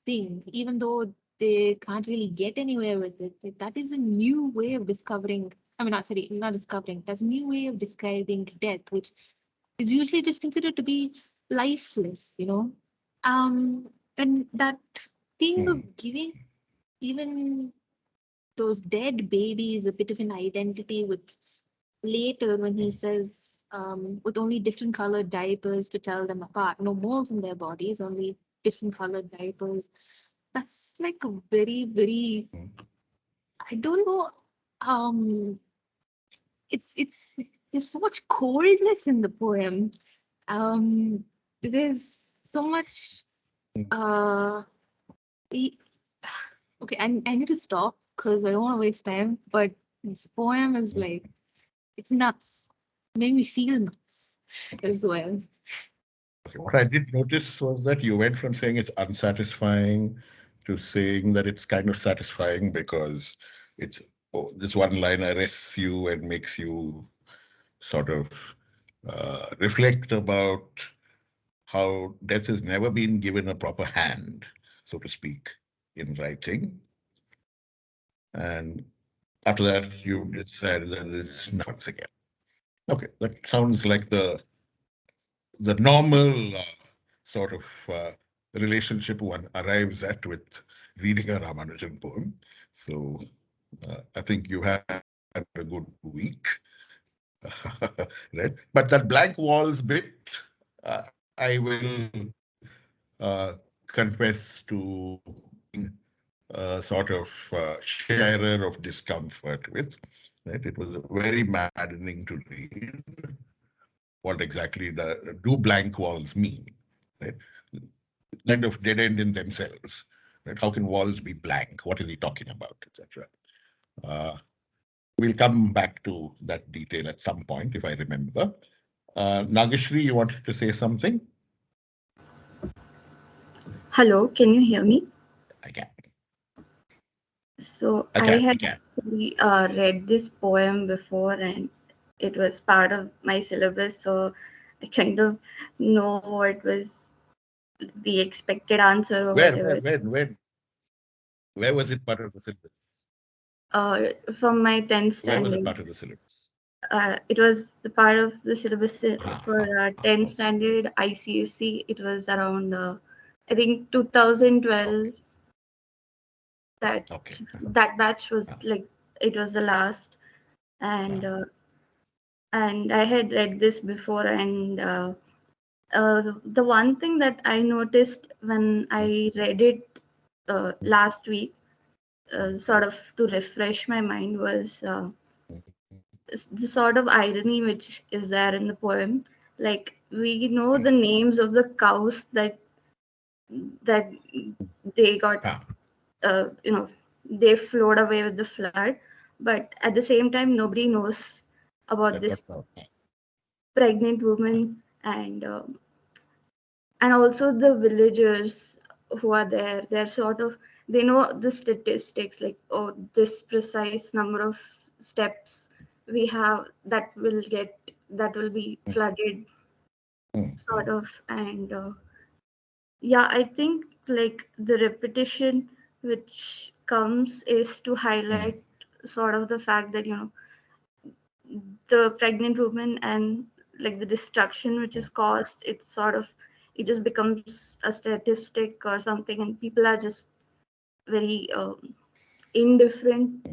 thing, even though they can't really get anywhere with it. That is a new way of discovering. I mean, not discovering. That's a new way of describing death, which is usually just considered to be lifeless. And that thing of giving even those dead babies a bit of an identity with later when he says with only different colored diapers to tell them apart, no moles in their bodies, only different colored diapers. That's like a very, very, I don't know, it's there's so much coldness in the poem. Um, there's so much uh e- okay, I need to stop because I don't want to waste time, but this poem is like it's nuts. It made me feel nuts as well. What I did notice was that you went from saying it's unsatisfying to saying that it's kind of satisfying because this one line arrests you and makes you sort of reflect about how death has never been given a proper hand, so to speak, in writing. And after that, you decided that it's once again. Okay, that sounds like the normal sort of relationship one arrives at with reading a Ramanujan poem. So I think you had a good week. Right? But that blank walls bit, I will confess to sort of sharer of discomfort with. Right? It was very maddening to read. What exactly do blank walls mean? Right? Kind of dead end in themselves. Right? How can walls be blank? What is he talking about, etc. We'll come back to that detail at some point if I remember. Nagashri, you wanted to say something? Hello, can you hear me? I can. So I had actually read this poem before, and it was part of my syllabus, so I kind of know what was the expected answer or whatever. Where was it part of the syllabus? From my 10th standard. Where was it part of the syllabus? It was the part of the syllabus for 10th standard ICSE. It was around, I think, 2012. That batch was like, it was the last, and I had read this before, and the one thing that I noticed when I read it last week, sort of to refresh my mind, was the sort of irony which is there in the poem. Like, we know the names of the cows that they got, they flowed away with the flood, but at the same time nobody knows about this pregnant woman, and also the villagers who are there. They're sort of, they know the statistics, like, oh, this precise number of steps we have that will be flooded, sort of. And yeah, I think like the repetition which comes is to highlight sort of the fact that the pregnant woman and like the destruction which is caused, it's sort of, it just becomes a statistic or something, and people are just very indifferent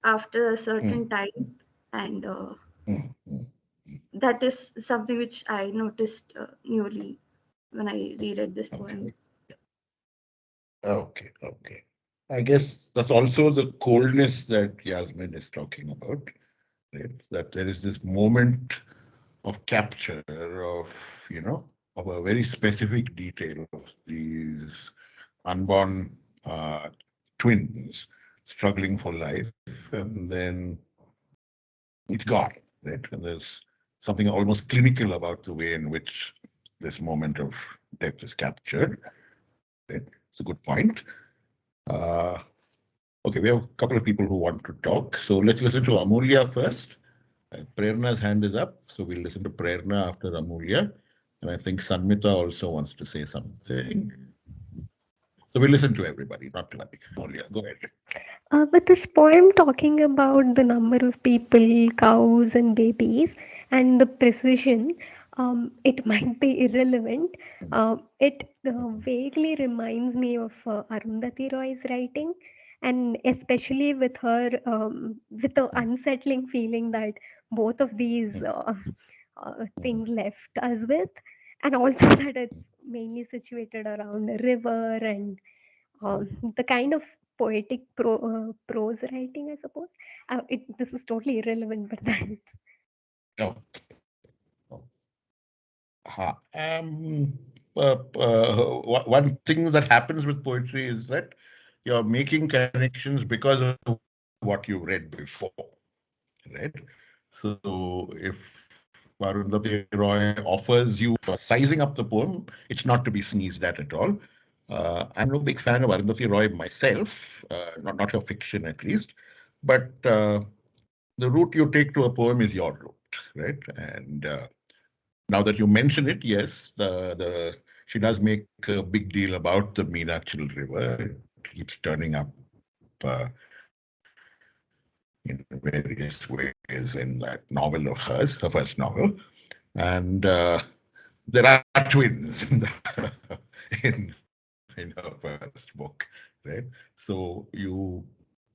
after a certain time. And that is something which I noticed newly when I reread this poem. Okay. I guess that's also the coldness that Yasmin is talking about, right? That there is this moment of capture of a very specific detail of these unborn twins struggling for life, and then it's gone, right? And there's something almost clinical about the way in which this moment of death is captured. Right? It's a good point. Okay, we have a couple of people who want to talk. So let's listen to Amulya first. Prerna's hand is up, so we'll listen to Prerna after Amulya. And I think Sanmita also wants to say something. So we listen to everybody, not to Amulya. Go ahead. But this poem talking about the number of people, cows, and babies, and the precision, it might be irrelevant. It vaguely reminds me of Arundhati Roy's writing, and especially with her, with the unsettling feeling that both of these things left us with, and also that it's mainly situated around a river and the kind of poetic prose writing, I suppose. This is totally irrelevant, but that's Okay. One thing that happens with poetry is that you're making connections because of what you read before, right? So if Arundhati Roy offers you sizing up the poem, it's not to be sneezed at all. I'm no big fan of Arundhati Roy myself, not her fiction at least, but the route you take to a poem is your route, right? And now that you mention it, yes, she does make a big deal about the Meenachal River. It keeps turning up in various ways in that novel of hers, her first novel. And there are twins in her first book, right? So you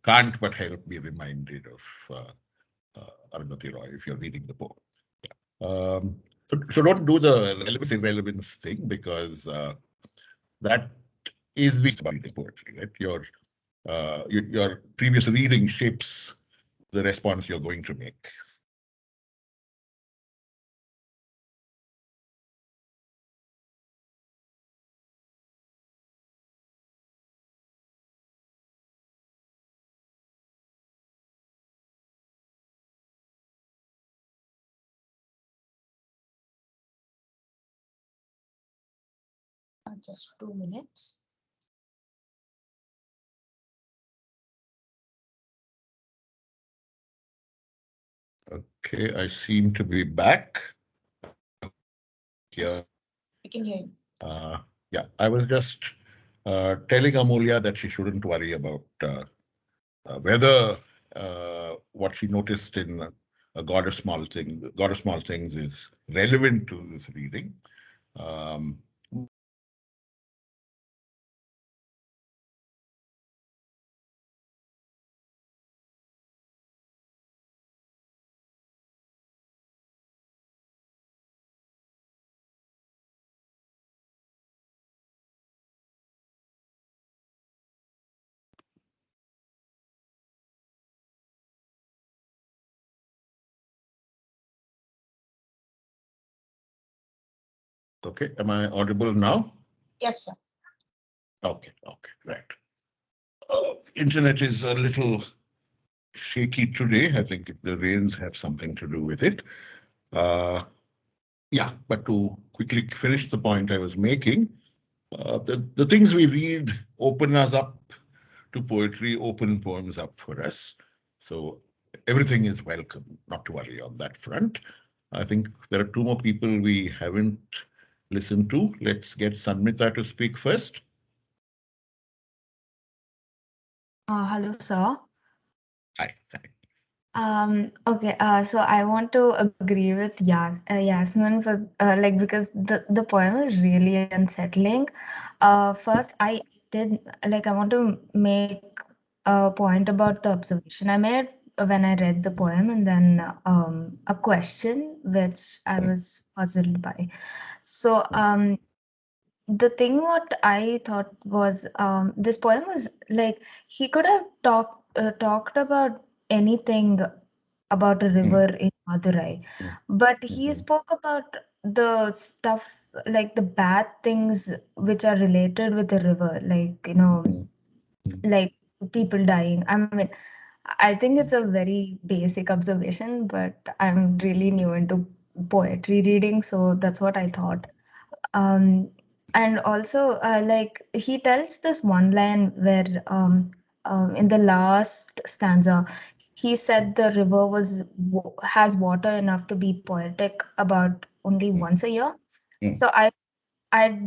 can't but help be reminded of Arundhati Roy if you're reading the book. So don't do the relevance irrelevance thing, because that is the about reading poetry, right? Your previous reading shapes the response you're going to make. Just 2 minutes. Okay, I seem to be back. Yes, I can hear you. Yeah, I was just telling Amulya that she shouldn't worry about whether what she noticed in a God of Small Things, God of Small Things is relevant to this reading. Okay, am I audible now? Yes, sir. Okay, right. Internet is a little shaky today. I think the rains have something to do with it. Yeah, but to quickly finish the point I was making, the things we read open us up to poetry, open poems up for us. So everything is welcome, not to worry on that front. I think there are two more people we haven't listened to. Let's get Sanmita to speak first. Hello, sir. Hi. Okay. So I want to agree with Yasmin for because the poem is really unsettling. First, I want to make a point about the observation I made when I read the poem, and then a question which I was puzzled by. So the thing what I thought was this poem was like he could have talked about anything about a river in Madurai, but he spoke about the stuff like the bad things which are related with the river, like like people dying. I mean, I think it's a very basic observation, but I'm really new into poetry reading, so that's what I thought. Um, and also, like he tells this one line where, in the last stanza, he said the river has water enough to be poetic about only once a year. So I, I,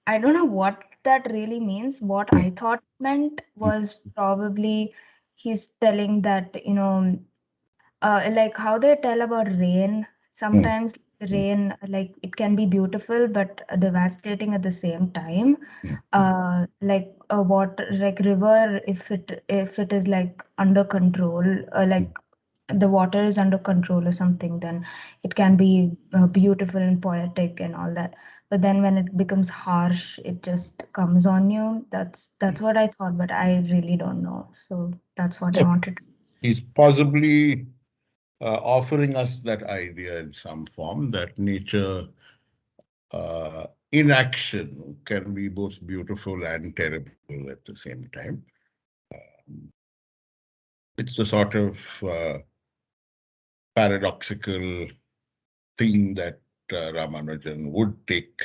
I don't know what that really means. What I thought meant was probably he's telling that, like how they tell about rain. Sometimes rain, like it can be beautiful but devastating at the same time. Like a water, like river, if it is like under control, like the water is under control or something, then it can be beautiful and poetic and all that. But then when it becomes harsh, it just comes on you. That's what I thought, but I really don't know. So that's what I wanted. He's possibly offering us that idea in some form that nature in action can be both beautiful and terrible at the same time. It's the sort of paradoxical thing that Ramanujan would take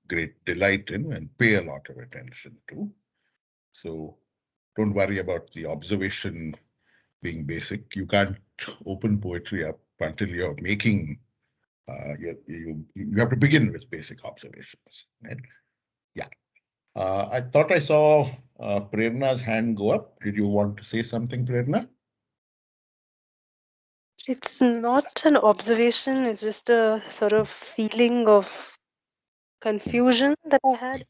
great delight in and pay a lot of attention to. So don't worry about the observation being basic. You can't open poetry up until you're making, you have to begin with basic observations, right? Yeah. I thought I saw Prerna's hand go up. Did you want to say something, Prerna? It's not an observation, it's just a sort of feeling of confusion that I had.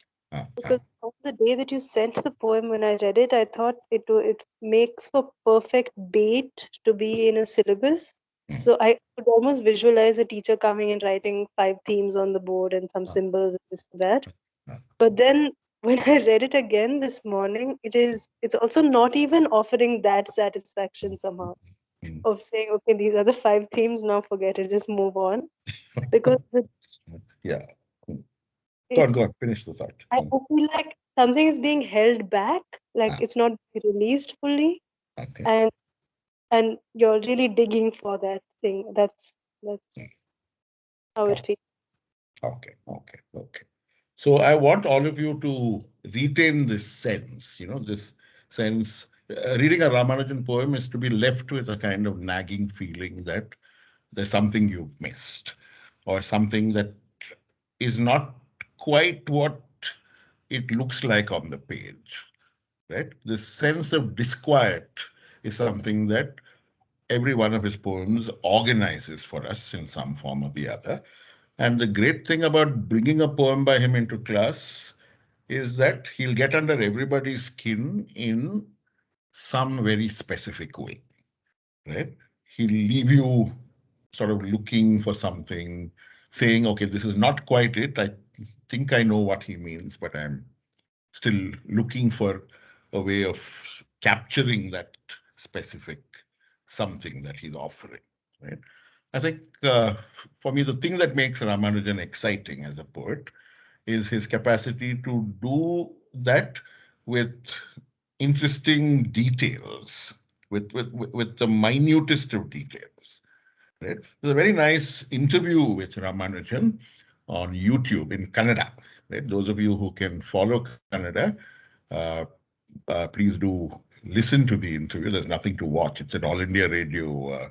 Because on the day that you sent the poem, when I read it, I thought it makes for perfect bait to be in a syllabus. So I could almost visualize a teacher coming and writing 5 themes on the board and some symbols and this and that. But then when I read it again this morning, it's also not even offering that satisfaction somehow of saying, okay, these are the 5 themes, now forget it, just move on. Because Yeah. Go on, finish the thought. I feel like something is being held back, like it's not released fully, Okay. and you're really digging for that thing. That's how it feels. Okay. So I want all of you to retain this sense, this sense. Reading a Ramanujan poem is to be left with a kind of nagging feeling that there's something you've missed, or something that is not quite what it looks like on the page, right? This sense of disquiet is something that every one of his poems organizes for us in some form or the other. And the great thing about bringing a poem by him into class is that he'll get under everybody's skin in some very specific way, right? He'll leave you sort of looking for something, saying, okay, this is not quite it. I think I know what he means, but I'm still looking for a way of capturing that specific something that he's offering, right? I think for me, the thing that makes Ramanujan exciting as a poet is his capacity to do that with interesting details, with the minutest of details. Right? There's a very nice interview with Ramanujan on YouTube in Kannada. Right? Those of you who can follow Kannada, uh, please do listen to the interview. There's nothing to watch. It's an All India Radio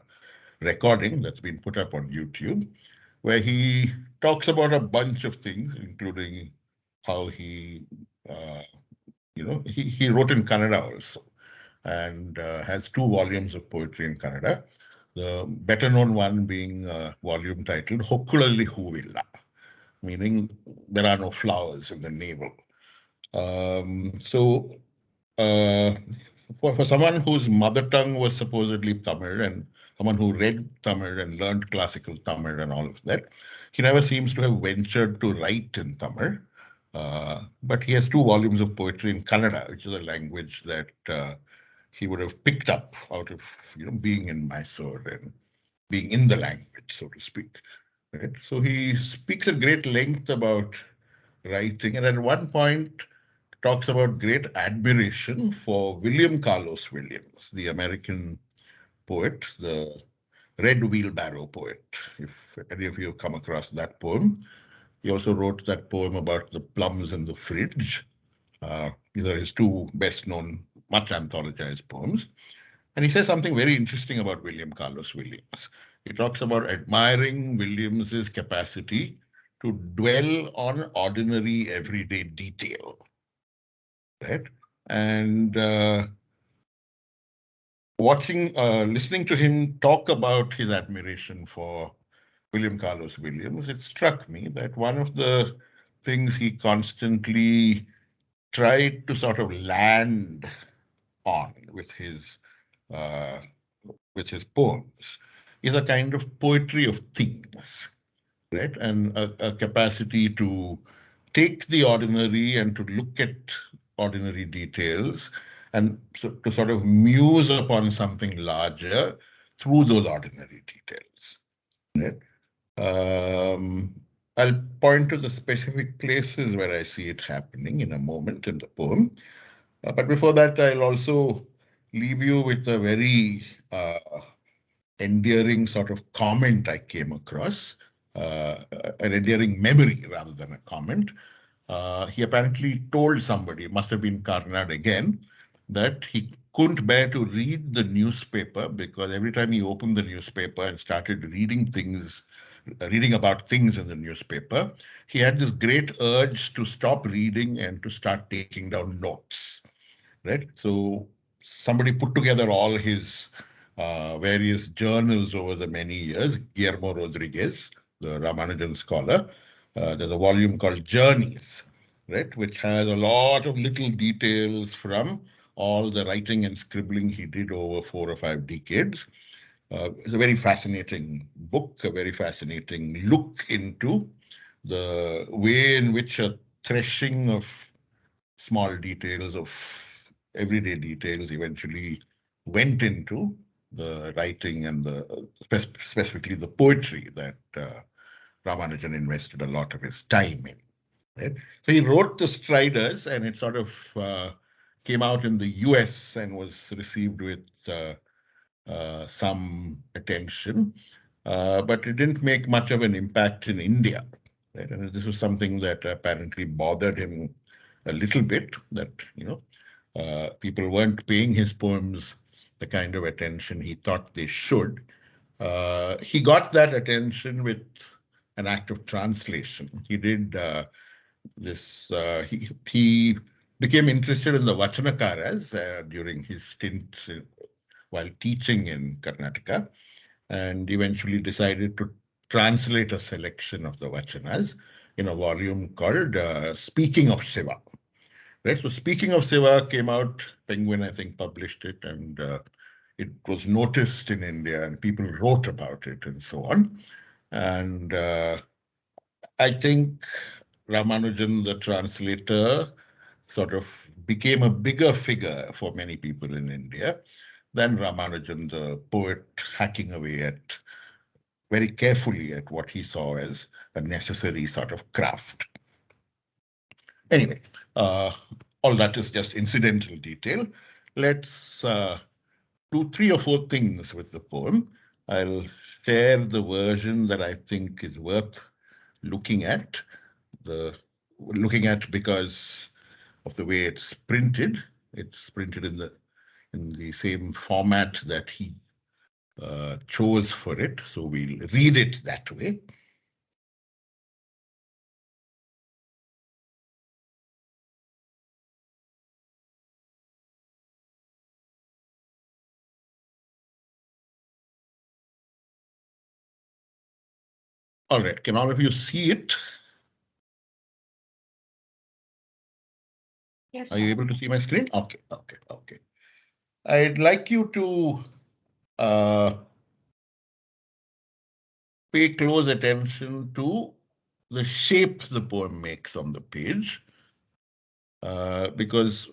recording that's been put up on YouTube, where he talks about a bunch of things, including how he wrote in Kannada also, and has 2 volumes of poetry in Kannada. The better known one being a volume titled Hokkulalli Hoovilla, meaning there are no flowers in the navel. So for someone whose mother tongue was supposedly Tamil, and someone who read Tamil and learned classical Tamil and all of that, he never seems to have ventured to write in Tamil. But he has 2 volumes of poetry in Kannada, which is a language that he would have picked up out of being in Mysore and being in the language, so to speak. Right? So he speaks at great length about writing, and at one point talks about great admiration for William Carlos Williams, the American poet, the Red Wheelbarrow poet. If any of you have come across that poem, he also wrote that poem about the plums in the fridge. These are his 2 best-known, much anthologized poems. And he says something very interesting about William Carlos Williams. He talks about admiring Williams's capacity to dwell on ordinary everyday detail, right? And listening to him talk about his admiration for William Carlos Williams, it struck me that one of the things he constantly tried to sort of land on with his poems is a kind of poetry of things, right? And a capacity to take the ordinary and to look at ordinary details and so to sort of muse upon something larger through those ordinary details, right? I'll point to the specific places where I see it happening in a moment in the poem. But before that, I'll also leave you with a very endearing sort of comment I came across, an endearing memory rather than a comment. He apparently told somebody, must have been Karnad again, that he couldn't bear to read the newspaper because every time he opened the newspaper and started reading about things in the newspaper, he had this great urge to stop reading and to start taking down notes, right? So somebody put together all his various journals over the many years. Guillermo Rodriguez, the Ramanujan scholar, there's a volume called Journeys, right, which has a lot of little details from all the writing and scribbling he did over 4 or 5 decades. It's a very fascinating book, a very fascinating look into the way in which a threshing of small details, of everyday details, eventually went into the writing and specifically the poetry that Ramanujan invested a lot of his time in. Right? So he wrote The Striders, and it sort of came out in the US and was received with some attention, but it didn't make much of an impact in India. Right? And this was something that apparently bothered him a little bit, that, people weren't paying his poems the kind of attention he thought they should. He got that attention with an act of translation. He did he became interested in the Vachanakaras during his stints while teaching in Karnataka, and eventually decided to translate a selection of the Vachanas in a volume called Speaking of Shiva. Right, so Speaking of Shiva came out, Penguin, I think, published it, and it was noticed in India, and people wrote about it, and so on. And I think Ramanujan, the translator, sort of became a bigger figure for many people in India than Ramanujan, the poet, hacking away very carefully at what he saw as a necessary sort of craft. Anyway, all that is just incidental detail. Let's do 3 or 4 things with the poem. I'll share the version that I think is worth looking at. Because of the way it's printed. It's printed in the same format that he chose for it. So we'll read it that way. All right, can all of you see it? Yes. Are you able to see my screen? Okay. I'd like you to pay close attention to the shape the poem makes on the page, because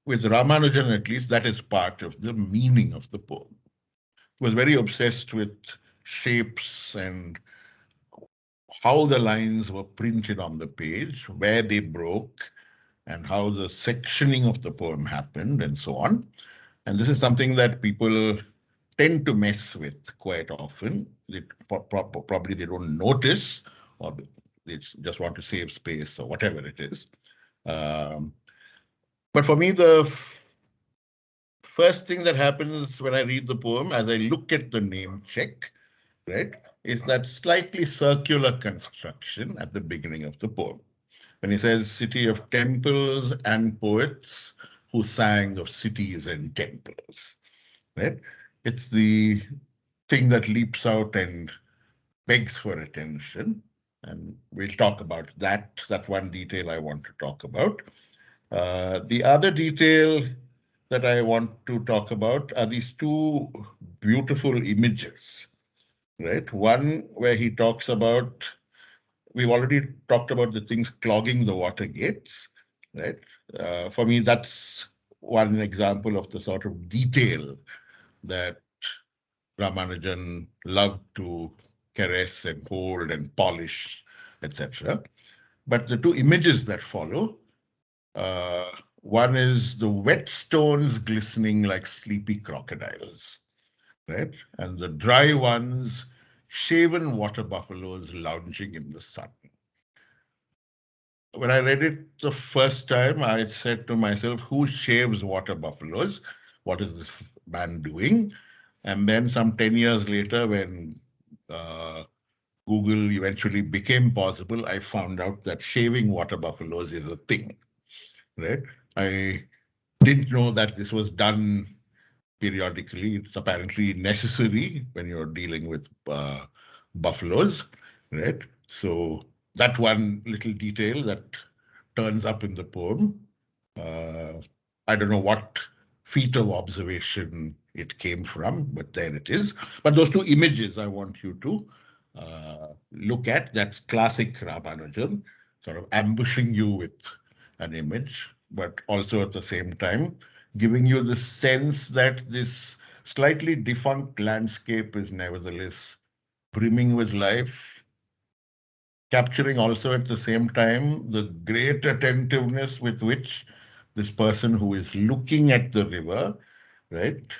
with Ramanujan, at least, that is part of the meaning of the poem. He was very obsessed with shapes and how the lines were printed on the page, where they broke, and how the sectioning of the poem happened, and so on. And this is something that people tend to mess with quite often. Probably they don't notice, or they just want to save space, or whatever it is. But for me, the first thing that happens when I read the poem, as I look at the name check, right, is that slightly circular construction at the beginning of the poem. When he says, city of temples and poets who sang of cities and temples, right? It's the thing that leaps out and begs for attention. And we'll talk about that. That's one detail I want to talk about. The other detail that I want to talk about are these two beautiful images, right? One where he talks about, we've already talked about the things clogging the water gates, right? For me, that's one example of the sort of detail that Ramanujan loved to caress and hold and polish, etc. But the two images that follow, one is the whetstones glistening like sleepy crocodiles, right? And the dry ones, shaven water buffaloes lounging in the sun. When I read it the first time, I said to myself, who shaves water buffaloes? What is this man doing? And then some 10 years later, when Google eventually became possible, I found out that shaving water buffaloes is a thing, right? I didn't know that this was done periodically. It's apparently necessary when you're dealing with buffaloes, right? So that one little detail that turns up in the poem, I don't know what feat of observation it came from, but there it is. But those two images I want you to look at. That's classic Ramanujan, sort of ambushing you with an image, but also at the same time giving you the sense that this slightly defunct landscape is nevertheless brimming with life, capturing also at the same time the great attentiveness with which this person who is looking at the river, right,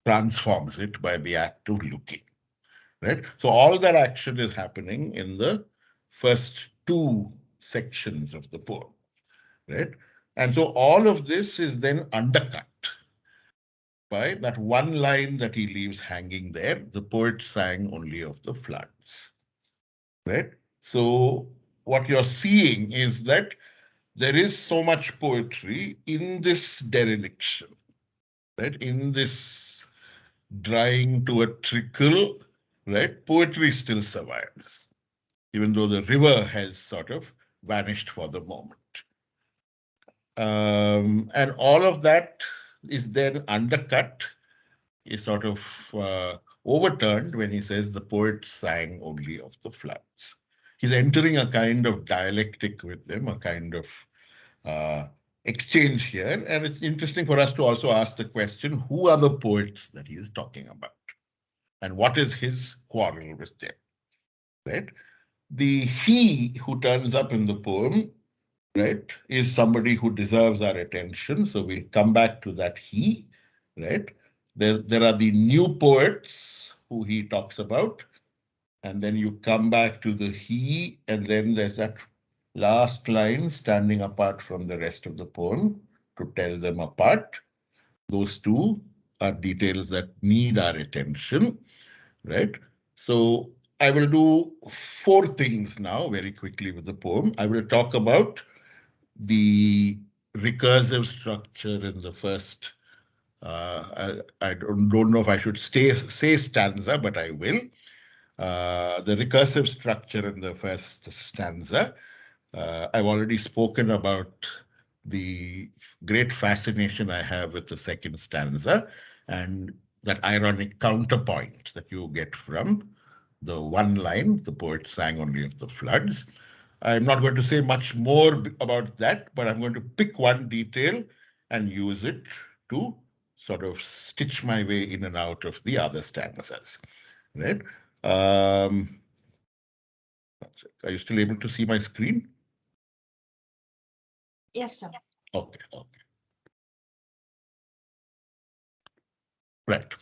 transforms it by the act of looking, right? So all that action is happening in the first two sections of the poem, right? And so all of this is then undercut by that one line that he leaves hanging there, the poet sang only of the floods, right? So what you're seeing is that there is so much poetry in this dereliction, right? In this drying to a trickle, right? Poetry still survives, even though the river has sort of vanished for the moment. And all of that is then undercut, is sort of overturned when he says the poet sang only of the floods. He's entering a kind of dialectic with them, a kind of exchange here. And it's interesting for us to also ask the question, who are the poets that he is talking about? And what is his quarrel with them, right? The he who turns up in the poem, right, is somebody who deserves our attention. So we'll come back to that he, right? There are the new poets who he talks about. And then you come back to the he, and then there's that last line standing apart from the rest of the poem to tell them apart. Those two are details that need our attention, right? So I will do four things now very quickly with the poem. I will talk about the recursive structure in the first, I don't know if I should say stanza, but I will. The recursive structure in the first stanza. I've already spoken about the great fascination I have with the second stanza and that ironic counterpoint that you get from the one line, the poet sang only of the floods. I'm not going to say much more about that, but I'm going to pick one detail and use it to sort of stitch my way in and out of the other stanzas, right? Are you still able to see my screen? Yes, sir. Okay, okay. Right.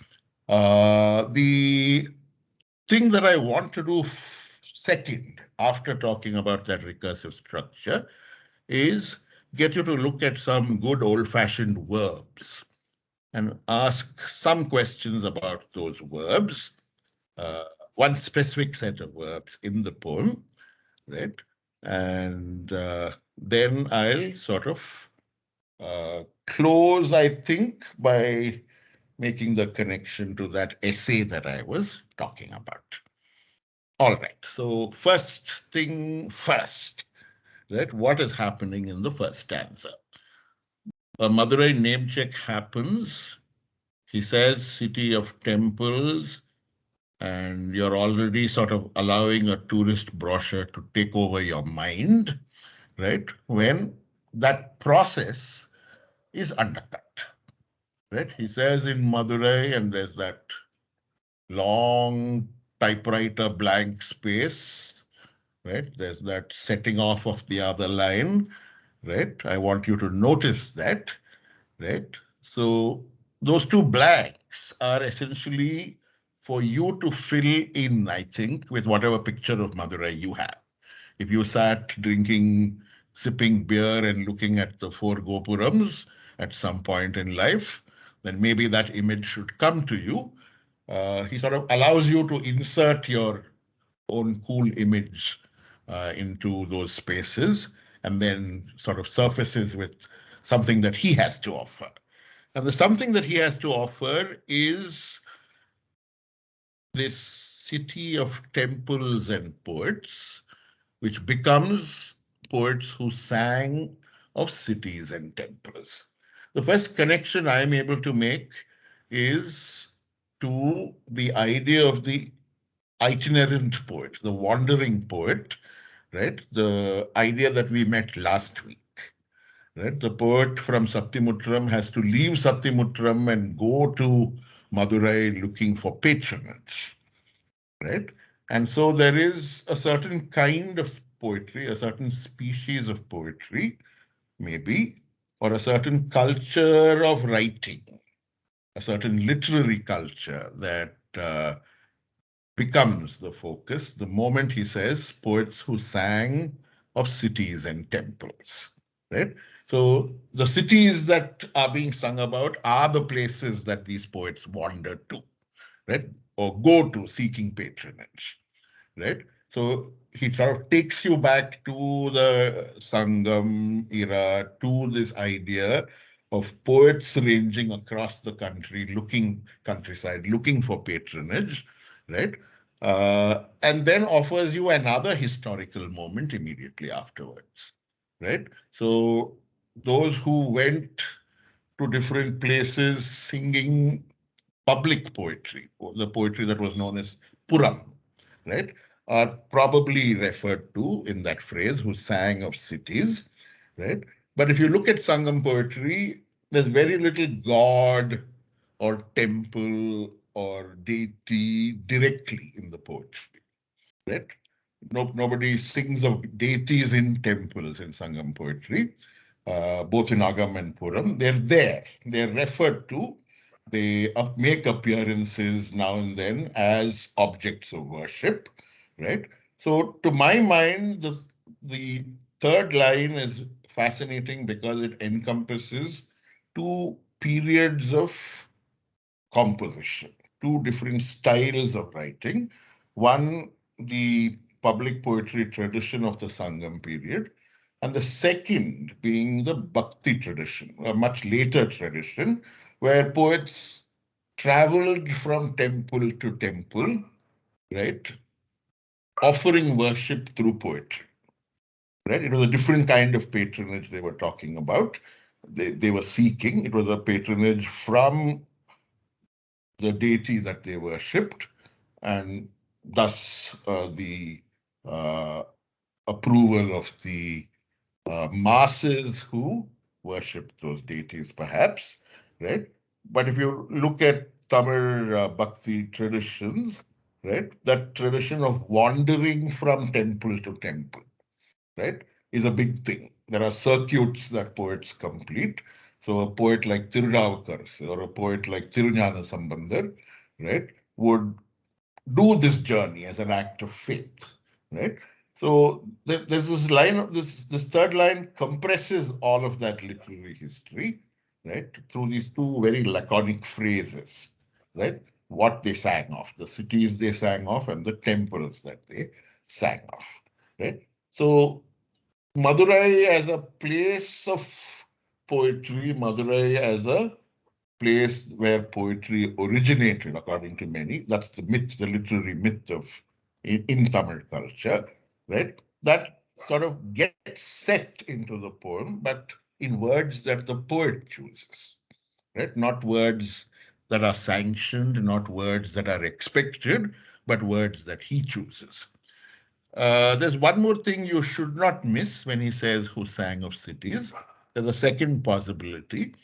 The thing that I want to do second, after talking about that recursive structure, is get you to look at some good old-fashioned verbs and ask some questions about those verbs. one specific set of verbs in the poem, right? And then I'll sort of close, I think, by making the connection to that essay that I was talking about. All right, so first thing first, right? What is happening in the first stanza? A Madurai name check happens. He says city of temples, and you're already sort of allowing a tourist brochure to take over your mind, right? When that process is undercut, right? He says in Madurai, and there's that long typewriter blank space, right? There's that setting off of the other line, right? I want you to notice that, right? So those two blanks are essentially for you to fill in, I think, with whatever picture of Madurai you have. If you sat drinking, sipping beer and looking at the four Gopurams at some point in life, then maybe that image should come to you. He sort of allows you to insert your own cool image into those spaces and then sort of surfaces with something that he has to offer. And the something that he has to offer is this city of temples and poets, which becomes poets who sang of cities and temples. The first connection I'm able to make is to the idea of the itinerant poet, the wandering poet, right? The idea that we met last week, right? The poet from Satyamutram has to leave Satyamutram and go to Madurai looking for patronage, right? And so there is a certain kind of poetry, a certain species of poetry, maybe, or a certain culture of writing, a certain literary culture that becomes the focus the moment he says poets who sang of cities and temples, right? So the cities that are being sung about are the places that these poets wander to, right? Or go to seeking patronage, right? So he sort of takes you back to the Sangam era, to this idea of poets ranging across the countryside, looking for patronage, right? And then offers you another historical moment immediately afterwards, right? So those who went to different places singing public poetry, or the poetry that was known as Puram, right, are probably referred to in that phrase, who sang of cities, right? But if you look at Sangam poetry, there's very little god or temple or deity directly in the poetry, right? Nobody sings of deities in temples in Sangam poetry, both in Agam and Puram. They're there. They're referred to. They make appearances now and then as objects of worship, right? So to my mind, the third line is fascinating because it encompasses two periods of composition, two different styles of writing. One, the public poetry tradition of the Sangam period, and the second being the Bhakti tradition, a much later tradition, where poets traveled from temple to temple, right, offering worship through poetry. Right? It was a different kind of patronage they were talking about. They were seeking. It was a patronage from the deity that they worshipped, and thus the uh, approval of the masses who worship those deities, perhaps, right? But if you look at Tamil Bhakti traditions, right, that tradition of wandering from temple to temple, right, is a big thing. There are circuits that poets complete. So a poet like Tirunavukar or a poet like Tiruñana Sambandar, right, would do this journey as an act of faith, right? So there's this line of this third line compresses all of that literary history, right, through these two very laconic phrases, right? what they sang of, the cities they sang of, and the temples that they sang of. Right? So Madurai as a place of poetry, Madurai as a place where poetry originated, according to many. That's the myth, the literary myth of in Tamil culture, right? That sort of gets set into the poem, but in words that the poet chooses, right? Not words that are sanctioned, not words that are expected, but words that he chooses. There's one more thing you should not miss when he says who sang of cities. There's a second possibility,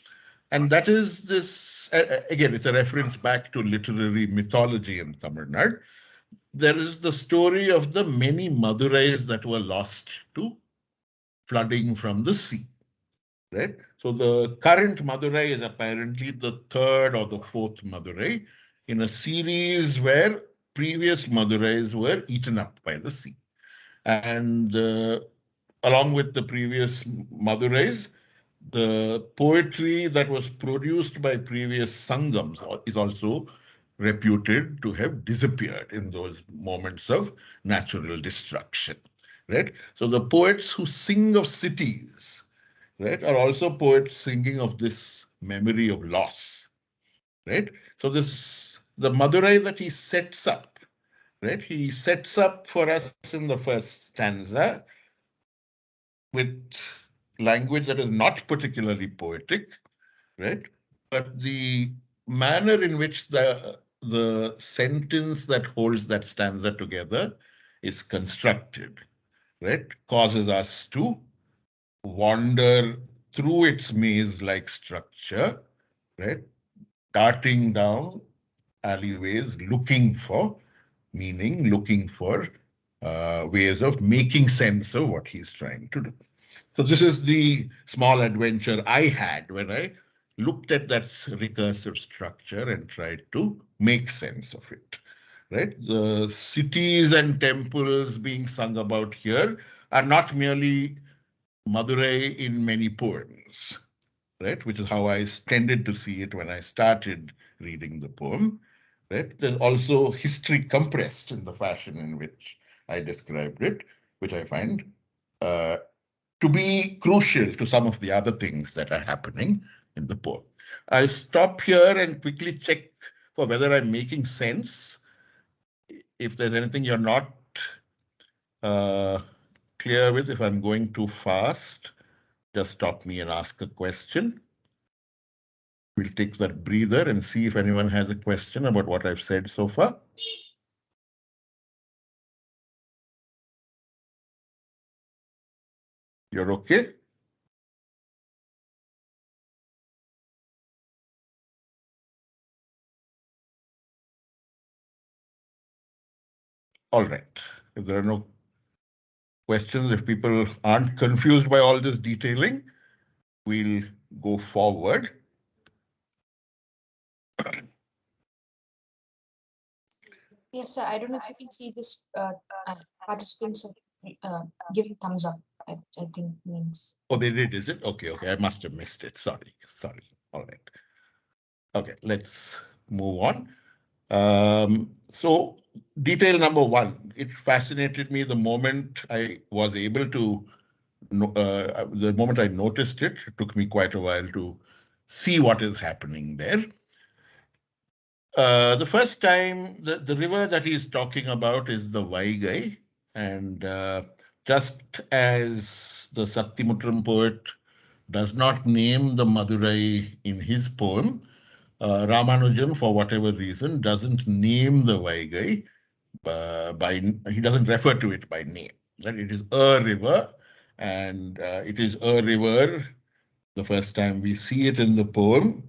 and that is this, again, it's a reference back to literary mythology in Tamil Nadu. There is the story of the many Madurais that were lost to flooding from the sea, right? So the current Madurai is apparently the third or the fourth Madurai in a series where previous Madurais were eaten up by the sea. And along with the previous Madurais, the poetry that was produced by previous Sangams is also reputed to have disappeared in those moments of natural destruction, right? So the poets who sing of cities, right, are also poets singing of this memory of loss, right? So the Madurai that he sets up, right, he sets up for us in the first stanza with language that is not particularly poetic, right? But the manner in which the sentence that holds that stanza together is constructed, right, causes us to wander through its maze-like structure, right, darting down alleyways, looking for meaning, looking for ways of making sense of what he's trying to do. So this is the small adventure I had when I looked at that recursive structure and tried to make sense of it, right? The cities and temples being sung about here are not merely Madurai in many poems, right? Which is how I tended to see it when I started reading the poem, right? There's also history compressed in the fashion in which I described it, which I find to be crucial to some of the other things that are happening in the poem. I'll stop here and quickly check for whether I'm making sense. If there's anything you're not clear with, if I'm going too fast, just stop me and ask a question. We'll take that breather and see if anyone has a question about what I've said so far. You're okay? All right. If there are no questions, if people aren't confused by all this detailing, we'll go forward. Yes, sir. I don't know if you can see this participants giving thumbs up. I think means. Oh, they did, is it? Okay, okay. I must have missed it. Sorry. All right. Okay, let's move on. So detail number one, it fascinated me the moment I was able to, the moment I noticed it, it took me quite a while to see what is happening there. The first time, the river that he's talking about is the Vaigai, and just as the Satyamutram poet does not name the Madurai in his poem, Ramanujan, for whatever reason, doesn't name the Vaigai he doesn't refer to it by name. Right? It is a river, and it is a river the first time we see it in the poem,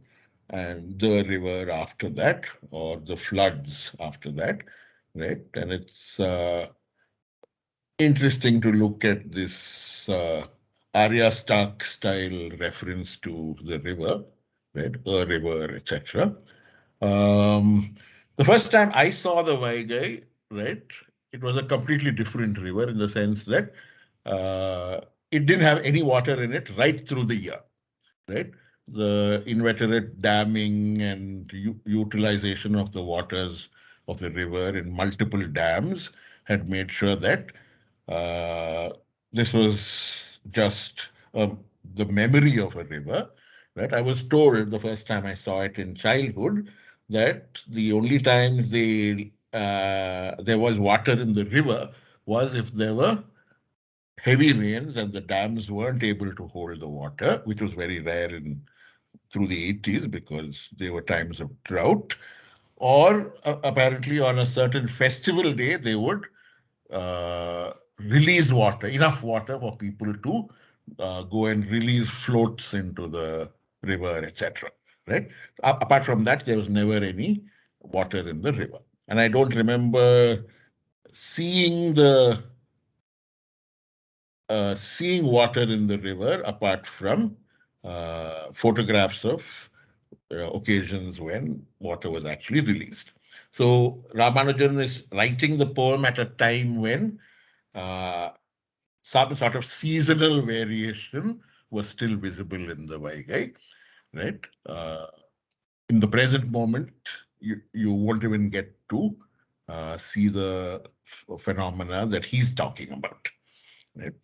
and the river after that, or the floods after that, right? And it's interesting to look at this Arya Stark style reference to the river, right? A river, etc. The first time I saw the Vaigai, right, it was a completely different river in the sense that it didn't have any water in it right through the year, right? the inveterate damming and utilization of the waters of the river in multiple dams had made sure that this was just the memory of a river. Right? I was told the first time I saw it in childhood that the only times there was water in the river was if there were heavy rains and the dams weren't able to hold the water, which was very rare through the 80s because they were times of drought. Or apparently on a certain festival day, they would release water, enough water for people to go and release floats into the river, etc. Right? Apart from that, there was never any water in the river. And I don't remember seeing seeing water in the river apart from photographs of occasions when water was actually released. So Ramanujan is writing the poem at a time when some sort of seasonal variation was still visible in the Vaigai, right? In the present moment, you won't even get to see the phenomena that he's talking about, right?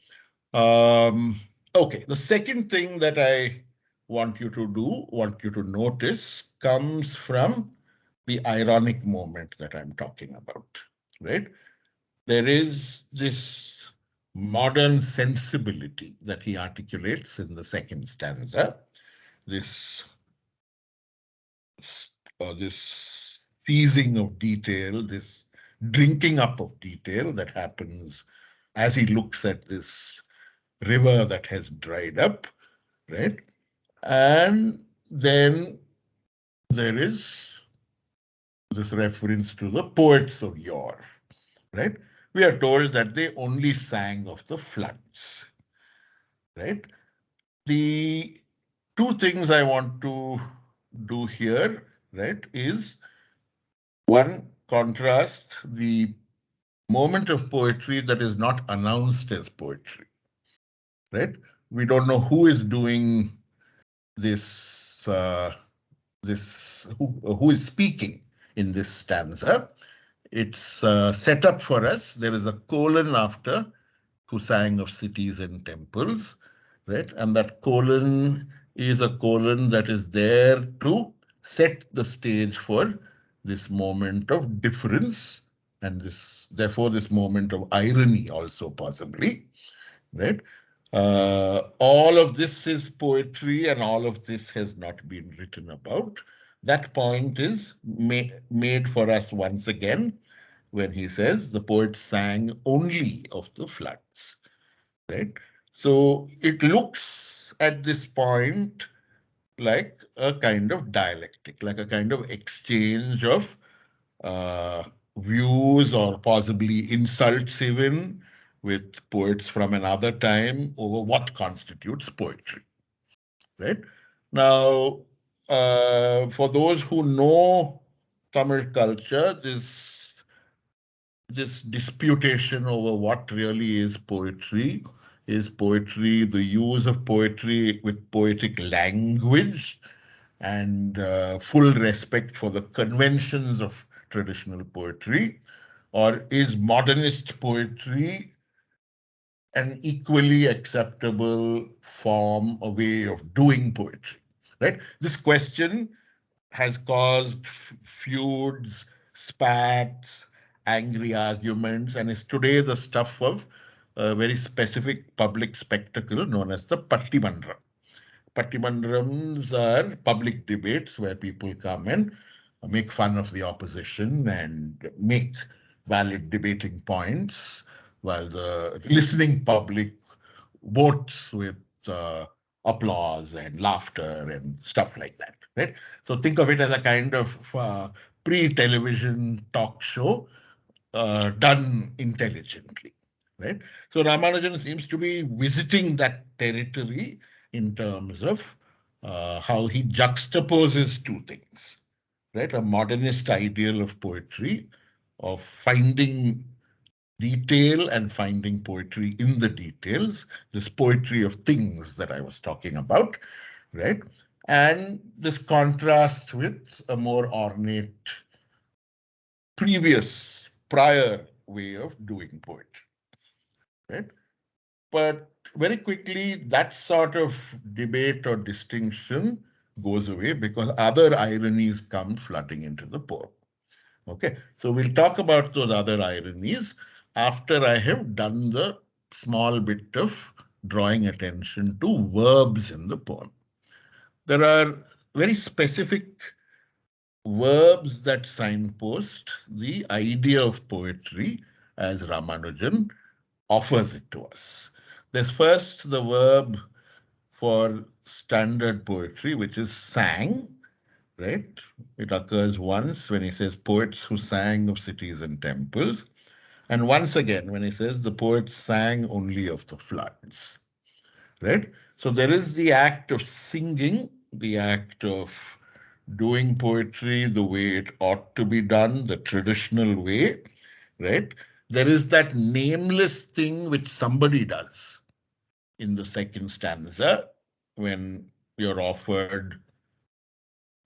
Okay, the second thing that I want you to notice, comes from the ironic moment that I'm talking about, right? There is this modern sensibility that he articulates in the second stanza, this seizing of detail, this drinking up of detail that happens as he looks at this river that has dried up, right? And then there is this reference to the poets of yore, right? We are told that they only sang of the floods, right? The two things I want to do here, right, is one, contrast the moment of poetry that is not announced as poetry, right? We don't know who is doing this, who is speaking in this stanza. It's set up for us. There is a colon after who sang of cities and temples, right? And that colon is a colon that is there to set the stage for this moment of difference and therefore this moment of irony also possibly, right? All of this is poetry and all of this has not been written about. That point is made for us once again when he says the poet sang only of the floods, right? So it looks at this point like a kind of dialectic, like a kind of exchange of uh, views or possibly insults even with poets from another time over what constitutes poetry, right? Now, for those who know Tamil culture, this disputation over what really is poetry the use of poetry with poetic language and full respect for the conventions of traditional poetry, or is modernist poetry an equally acceptable form, a way of doing poetry, right? This question has caused feuds, spats, angry arguments, and is today the stuff of a very specific public spectacle known as the Pattimandram. Pattimandrams are public debates where people come and make fun of the opposition and make valid debating points, while the listening public votes with applause and laughter and stuff like that, right? So think of it as a kind of pre-television talk show done intelligently, right? So Ramanujan seems to be visiting that territory in terms of how he juxtaposes two things, right? A modernist ideal of poetry, of finding detail and finding poetry in the details, this poetry of things that I was talking about, right? and this contrast with a more ornate prior way of doing poetry, right? But very quickly, that sort of debate or distinction goes away because other ironies come flooding into the poem. Okay, so we'll talk about those other ironies after I have done the small bit of drawing attention to verbs in the poem. There are very specific verbs that signpost the idea of poetry as Ramanujan offers it to us. There's first the verb for standard poetry, which is sang, right? It occurs once when he says poets who sang of cities and temples. And once again, when he says the poets sang only of the floods, right? So there is the act of singing, the act of doing poetry the way it ought to be done, the traditional way, right? There is that nameless thing which somebody does in the second stanza when you're offered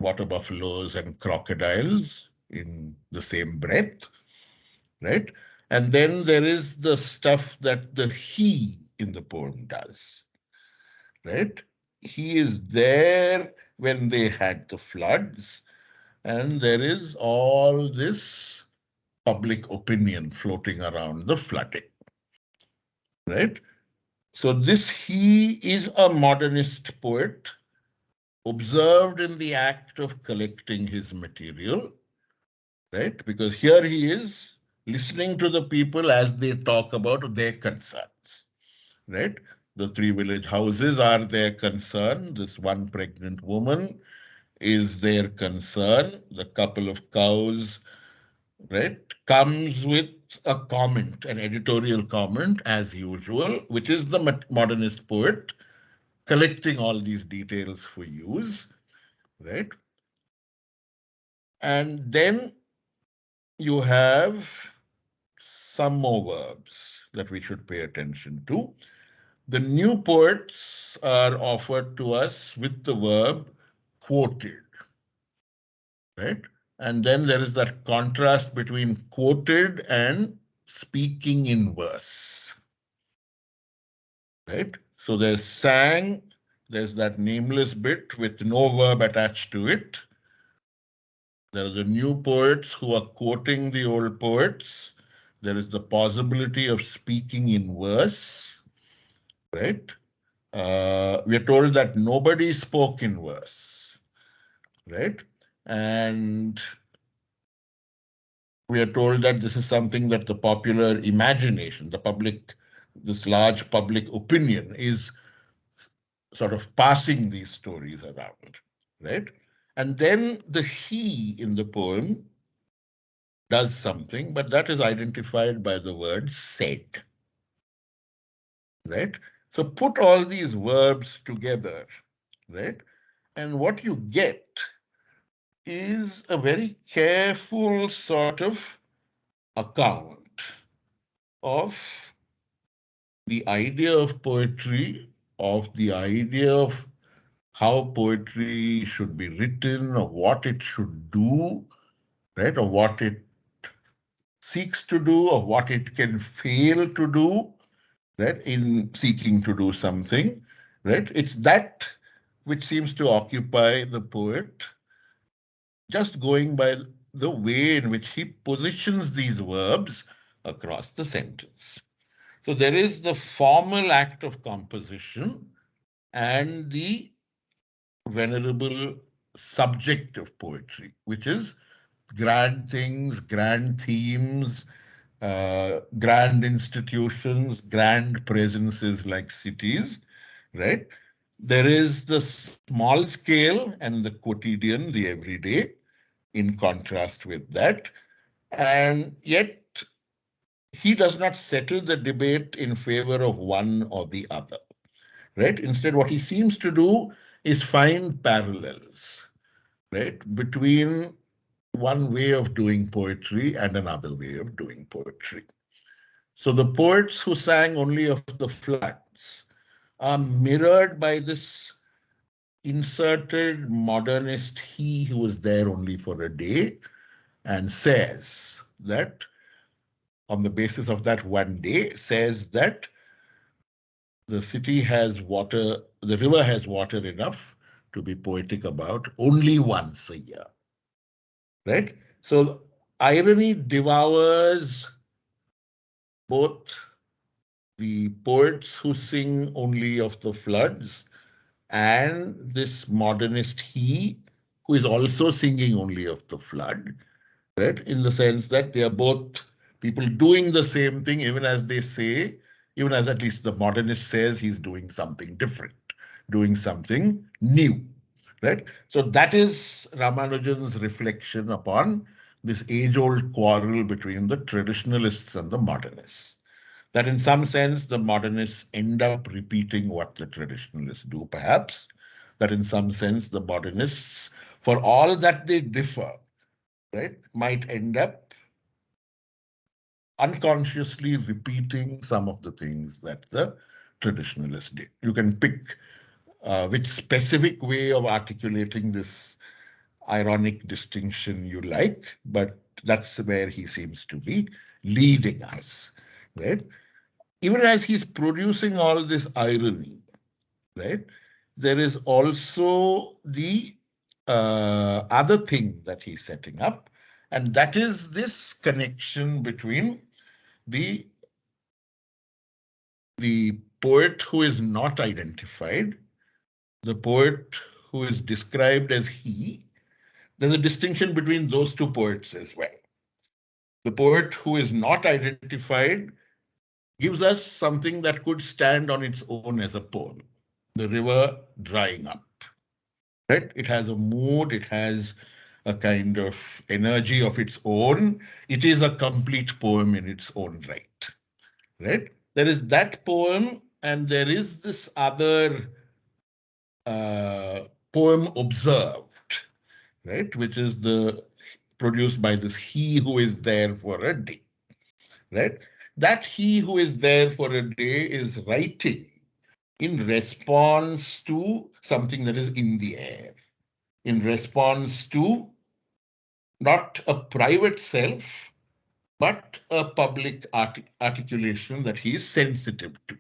water buffaloes and crocodiles in the same breath, right? And then there is the stuff that the he in the poem does, right? He is there when they had the floods, and there is all this public opinion floating around the flooding, right? So this he is a modernist poet observed in the act of collecting his material, right? Because here he is listening to the people as they talk about their concerns, right? The 3 village houses are their concern. This one pregnant woman is their concern. The couple of cows, right, comes with a comment, an editorial comment as usual, which is the modernist poet collecting all these details for use, right? And then you have some more verbs that we should pay attention to. The new poets are offered to us with the verb quoted, right? And then there is that contrast between quoted and speaking in verse, right? So there's sang, there's that nameless bit with no verb attached to it. There are the new poets who are quoting the old poets. There is the possibility of speaking in verse, right? We are told that nobody spoke in verse, right? And we are told that this is something that the popular imagination, the public, this large public opinion is sort of passing these stories around, right? And then the he in the poem does something, but that is identified by the word said, right? So put all these verbs together, right? And what you get is a very careful sort of account of the idea of poetry, of the idea of how poetry should be written, or what it should do, right? Or what it seeks to do, or what it can fail to do, right? In seeking to do something, right? It's that which seems to occupy the poet, just going by the way in which he positions these verbs across the sentence. So there is the formal act of composition and the venerable subject of poetry, which is grand things, grand themes, grand institutions, grand presences like cities, right? There is the small scale and the quotidian, the everyday, in contrast with that. And yet, he does not settle the debate in favor of one or the other, right? Instead, what he seems to do is find parallels, right, between one way of doing poetry and another way of doing poetry. So the poets who sang only of the floods are mirrored by this inserted modernist he who was there only for a day and says that, on the basis of that one day, says that the city has water, the river has water enough to be poetic about only once a year. Right? So irony devours both the poets who sing only of the floods and this modernist he who is also singing only of the flood, right? In the sense that they are both people doing the same thing, even as they say, even as at least the modernist says he's doing something different, doing something new, right? So that is Ramanujan's reflection upon this age-old quarrel between the traditionalists and the modernists. That in some sense, the modernists end up repeating what the traditionalists do, perhaps. That in some sense, the modernists, for all that they differ, right, might end up unconsciously repeating some of the things that the traditionalists did. You can pick which specific way of articulating this ironic distinction you like, but that's where he seems to be leading us, right? Even as he's producing all this irony, right, there is also the other thing that he's setting up, and that is this connection between the poet who is not identified, the poet who is described as he. There's a distinction between those two poets as well. The poet who is not identified gives us something that could stand on its own as a poem. The river drying up, right? It has a mood, it has a kind of energy of its own. It is a complete poem in its own right, right? There is that poem, and there is this other poem observed, right? Which is the produced by this he who is there for a day, right? That he who is there for a day is writing in response to something that is in the air, in response to not a private self, but a public articulation that he is sensitive to,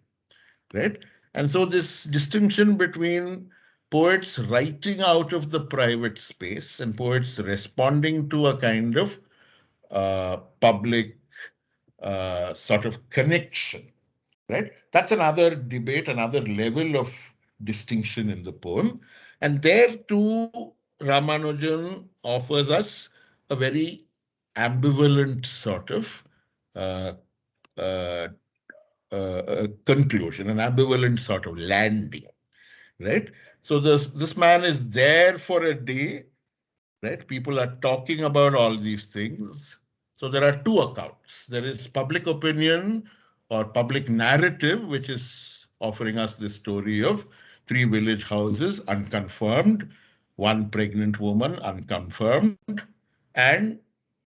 right? And so this distinction between poets writing out of the private space and poets responding to a kind of public sort of connection, right? That's another debate, another level of distinction in the poem. And there too, Ramanujan offers us a very ambivalent sort of uh, uh, conclusion, an ambivalent sort of landing, right? So this man is there for a day, right? People are talking about all these things. So there are two accounts. There is public opinion or public narrative, which is offering us the story of 3 village houses, unconfirmed, 1 pregnant woman, unconfirmed, and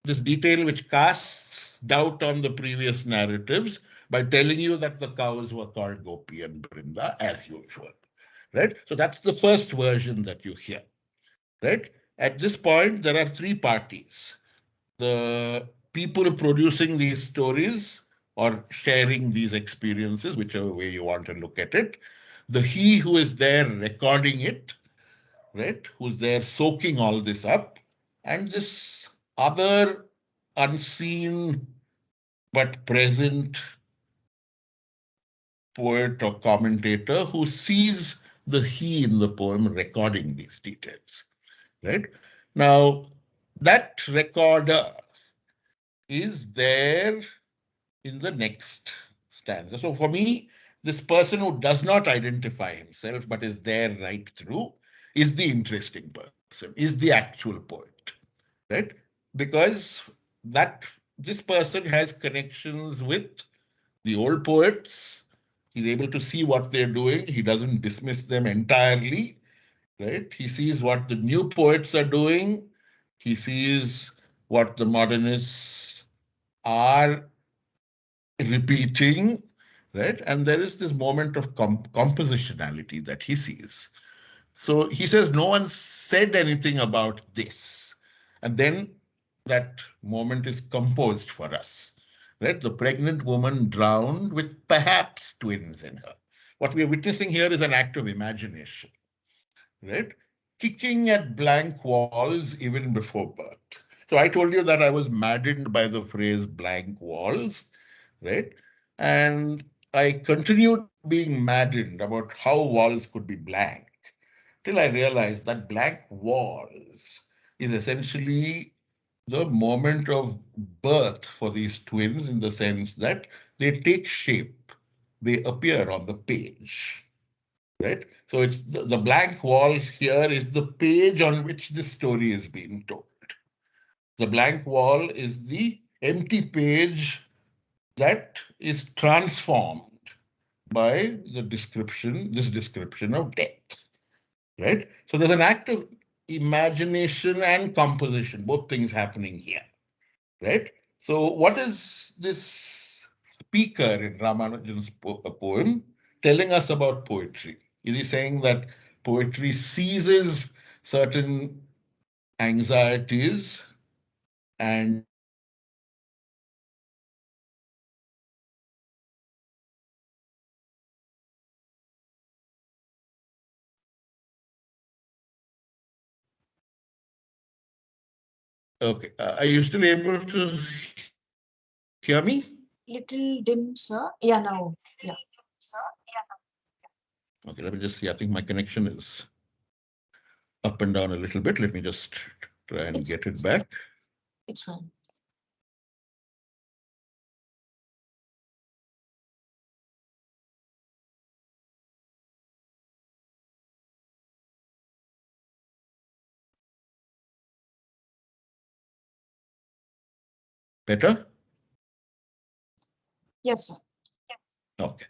this detail which casts doubt on the previous narratives by telling you that the cows were called Gopi and Brinda as usual, right? So that's the first version that you hear, right? At this point, there are 3 parties. The people producing these stories or sharing these experiences, whichever way you want to look at it. The he who is there recording it, right? Who's there soaking all this up. And this other unseen but present poet or commentator who sees the he in the poem recording these details, right? Now, that recorder is there in the next stanza. So for me, this person who does not identify himself but is there right through is the interesting person, is the actual poet, right? Because that this person has connections with the old poets. He's able to see what they're doing. He doesn't dismiss them entirely, right? He sees what the new poets are doing. He sees what the modernists are repeating, right? And there is this moment of compositionality that he sees, So he says, no one said anything about this. And then that moment is composed for us. Right? The pregnant woman drowned with perhaps twins in her. What we are witnessing here is an act of imagination, right? Kicking at blank walls even before birth. So I told you that I was maddened by the phrase blank walls, right? And I continued being maddened about how walls could be blank till I realized that blank walls is essentially the moment of birth for these twins in the sense that they take shape, they appear on the page, right? So it's the blank wall here is the page on which the story is being told. The blank wall is the empty page that is transformed by this description of death, right? So there's an act of imagination and composition, both things happening here, right? So what is this speaker in Ramanujan's poem telling us about poetry? Is he saying that poetry seizes certain anxieties and okay, are you still able to hear me? Little dim, sir. Yeah, now. Yeah. Okay, let me just see. I think my connection is up and down a little bit. Let me just try and get it back. It's fine. Better? Yes, sir. Okay.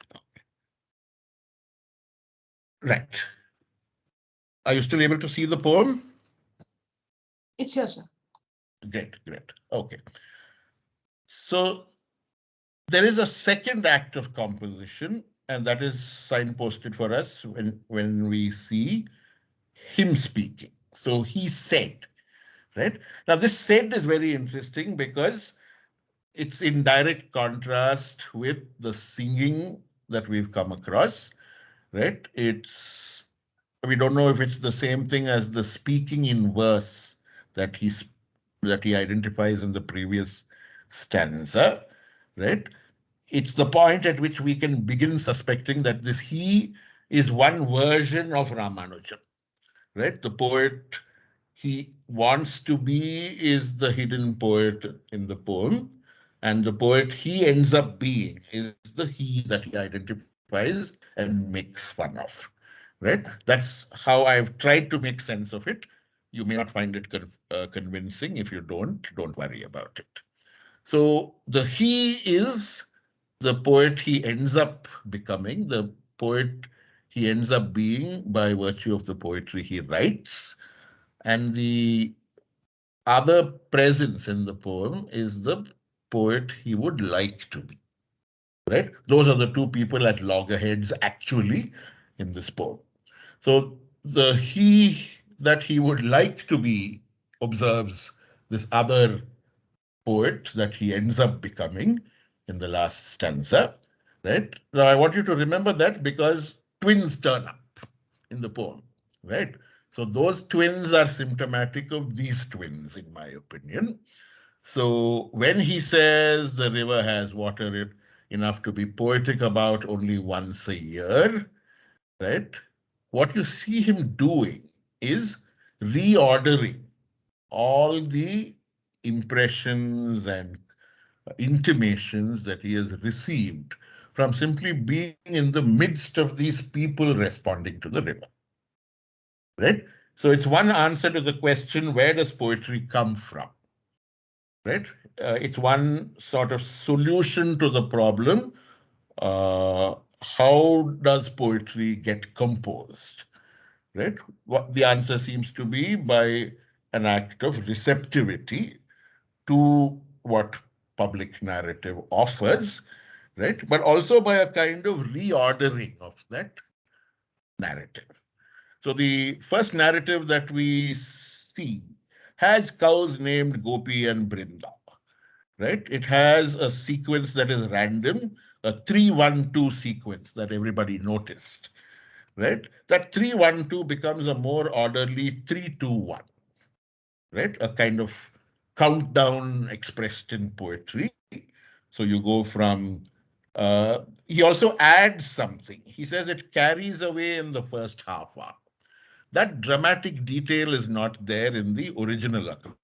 Right. Are you still able to see the poem? It's here, sir. Great. Okay. So there is a second act of composition, and that is signposted for us when we see him speaking. So he said, right? Now, this said is very interesting because it's in direct contrast with the singing that we've come across, right? We don't know if it's the same thing as the speaking in verse that he identifies in the previous stanza, right? It's the point at which we can begin suspecting that this he is one version of Ramanujan, right? The poet he wants to be is the hidden poet in the poem, and the poet he ends up being is the he that he identifies and makes fun of, right? That's how I've tried to make sense of it. You may not find it convincing. If you don't worry about it. So the he is the poet he ends up becoming, the poet he ends up being by virtue of the poetry he writes. And the other presence in the poem is the poet he would like to be, right? Those are the two people at loggerheads actually in this poem. So the he that he would like to be observes this other poet that he ends up becoming in the last stanza, right? Now, I want you to remember that because twins turn up in the poem, right? So those twins are symptomatic of these twins, in my opinion. So when he says the river has water enough to be poetic about only once a year, right? What you see him doing is reordering all the impressions and intimations that he has received from simply being in the midst of these people responding to the river, right? So it's one answer to the question, where does poetry come from, right? It's one sort of solution to the problem. How does poetry get composed, right? What the answer seems to be by an act of receptivity to what public narrative offers, right? But also by a kind of reordering of that narrative. So the first narrative that we see has cows named Gopi and Brinda, right? It has a sequence that is random, a 3-1-2 sequence that everybody noticed, right? That 3-1-2 becomes a more orderly 3-2-1, right? A kind of countdown expressed in poetry. So you go from, he also adds something. He says it carries away in the first half hour. That dramatic detail is not there in the original account.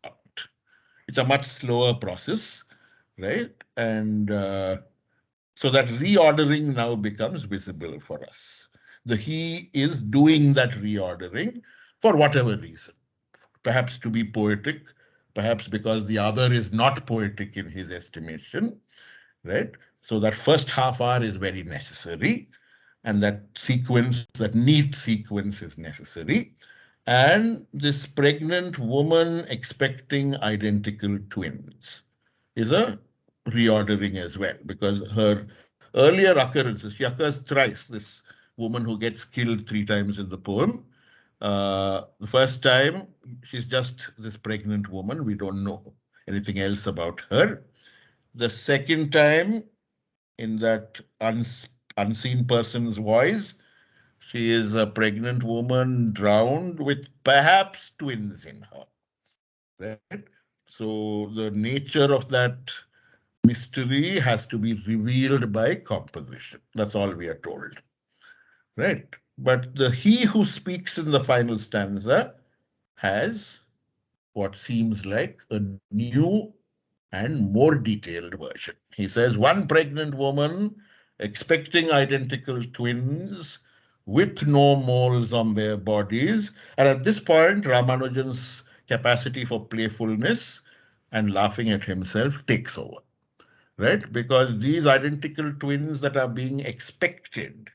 It's a much slower process, right? And so that reordering now becomes visible for us. The he is doing that reordering for whatever reason, perhaps to be poetic, perhaps because the other is not poetic in his estimation, right? So that first half hour is very necessary, and that sequence, that neat sequence is necessary. And this pregnant woman expecting identical twins is a reordering as well, because her earlier occurrences, she occurs thrice, this woman who gets killed 3 times in the poem. The first time, she's just this pregnant woman. We don't know anything else about her. The second time, in that unseen person's voice, she is a pregnant woman drowned with perhaps twins in her. Right? So the nature of that mystery has to be revealed by composition. That's all we are told. Right? But the he who speaks in the final stanza has what seems like a new and more detailed version. He says, one pregnant woman expecting identical twins with no moles on their bodies. And at this point, Ramanujan's capacity for playfulness and laughing at himself takes over, right? Because these identical twins that are being expected,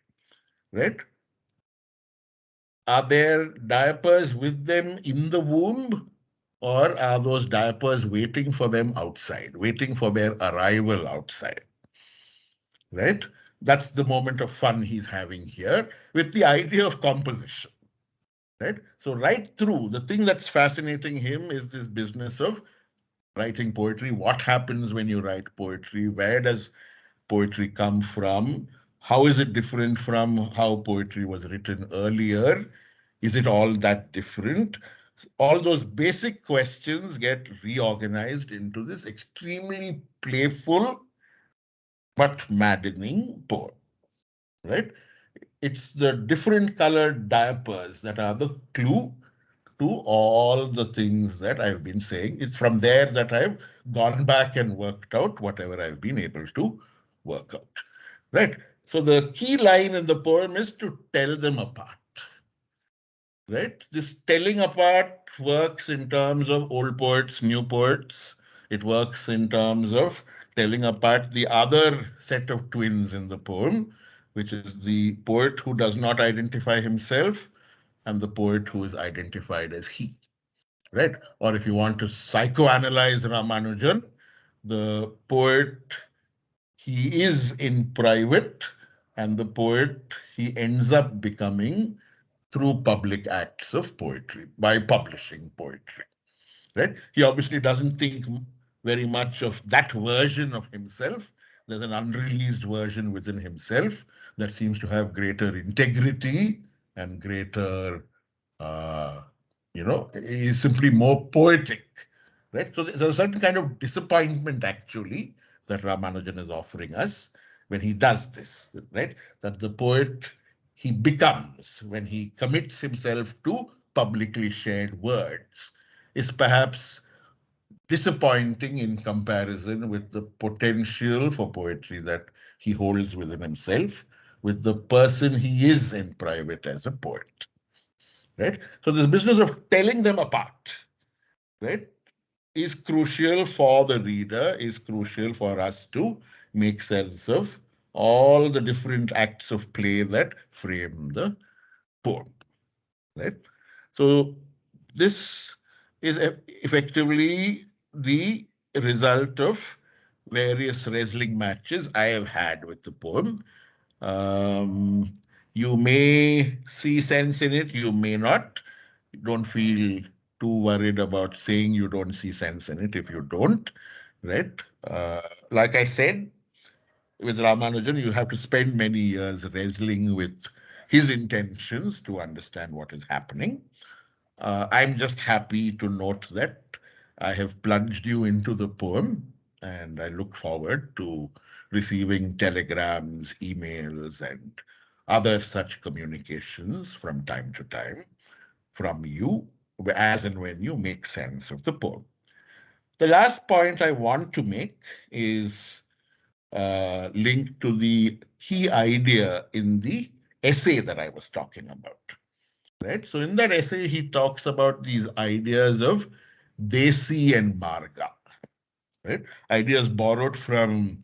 right? Are there diapers with them in the womb? Or are those diapers waiting for them outside, waiting for their arrival outside? Right? That's the moment of fun he's having here with the idea of composition. Right? So, right through, the thing that's fascinating him is this business of writing poetry. What happens when you write poetry? Where does poetry come from? How is it different from how poetry was written earlier? Is it all that different? All those basic questions get reorganized into this extremely playful but maddening poem, right? It's the different colored diapers that are the clue to all the things that I've been saying. It's from there that I've gone back and worked out whatever I've been able to work out, right? So the key line in the poem is to tell them apart, right? This telling apart works in terms of old poets, new poets. It works in terms of telling apart the other set of twins in the poem, which is the poet who does not identify himself and the poet who is identified as he, right? Or if you want to psychoanalyze Ramanujan, the poet, he is in private, and the poet, he ends up becoming through public acts of poetry, by publishing poetry, right? He obviously doesn't think very much of that version of himself. There's an unreleased version within himself that seems to have greater integrity and greater, uh, is simply more poetic, right? So there's a certain kind of disappointment actually that Ramanujan is offering us when he does this, right? That the poet he becomes when he commits himself to publicly shared words is perhaps disappointing in comparison with the potential for poetry that he holds within himself, with the person he is in private as a poet, right? So this business of telling them apart, right, is crucial for the reader, is crucial for us to make sense of all the different acts of play that frame the poem, right? So this is effectively the result of various wrestling matches I have had with the poem. Um, You may see sense in it, you may not. Don't feel too worried about saying you don't see sense in it if you don't, right? Like I said, with Ramanujan, you have to spend many years wrestling with his intentions to understand what is happening. I'm just happy to note that I have plunged you into the poem, and I look forward to receiving telegrams, emails, and other such communications from time to time from you, as and when you make sense of the poem. The last point I want to make is linked to the key idea in the essay that I was talking about. Right? So in that essay, he talks about these ideas of Desi and Marga, right? Ideas borrowed from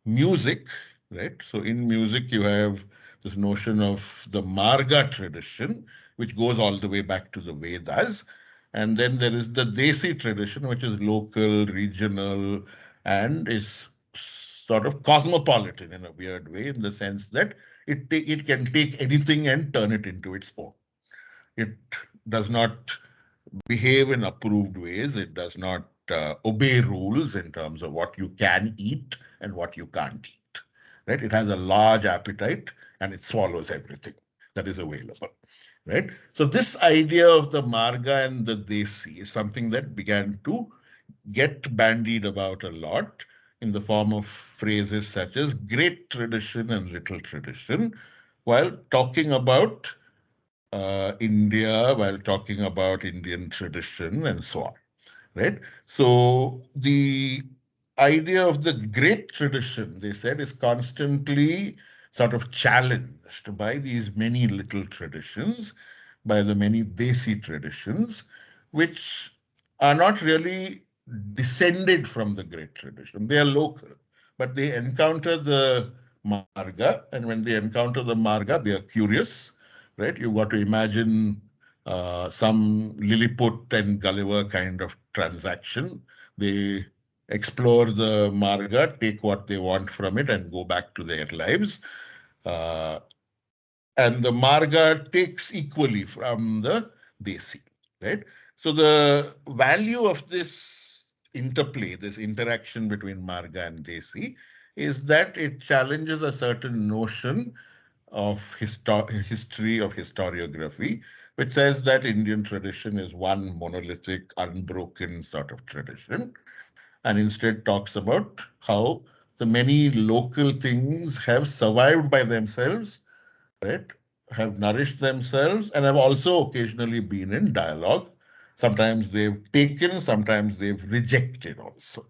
music, right? So in music, you have this notion of the Marga tradition, which goes all the way back to the Vedas. And then there is the Desi tradition, which is local, regional, and is sort of cosmopolitan in a weird way, in the sense that it can take anything and turn it into its own. It does not behave in approved ways. It does not obey rules in terms of what you can eat and what you can't eat. Right? It has a large appetite and it swallows everything that is available. Right? So this idea of the Marga and the Desi is something that began to get bandied about a lot in the form of phrases such as great tradition and little tradition, while talking about India, while talking about Indian tradition and so on, right? So the idea of the great tradition, they said, is constantly sort of challenged by these many little traditions, by the many Desi traditions, which are not really descended from the great tradition. They are local, but they encounter the Marga, and when they encounter the Marga, they are curious, right? You've got to imagine some Lilliput and Gulliver kind of transaction. They explore the Marga, take what they want from it, and go back to their lives. Uh, and the Marga takes equally from the Desi, right? So the value of this interplay, this interaction between Marga and Desi, is that it challenges a certain notion of history, of historiography, which says that Indian tradition is one monolithic, unbroken sort of tradition, and instead talks about how the many local things have survived by themselves, right? Have nourished themselves and have also occasionally been in dialogue. Sometimes they've taken, sometimes they've rejected also,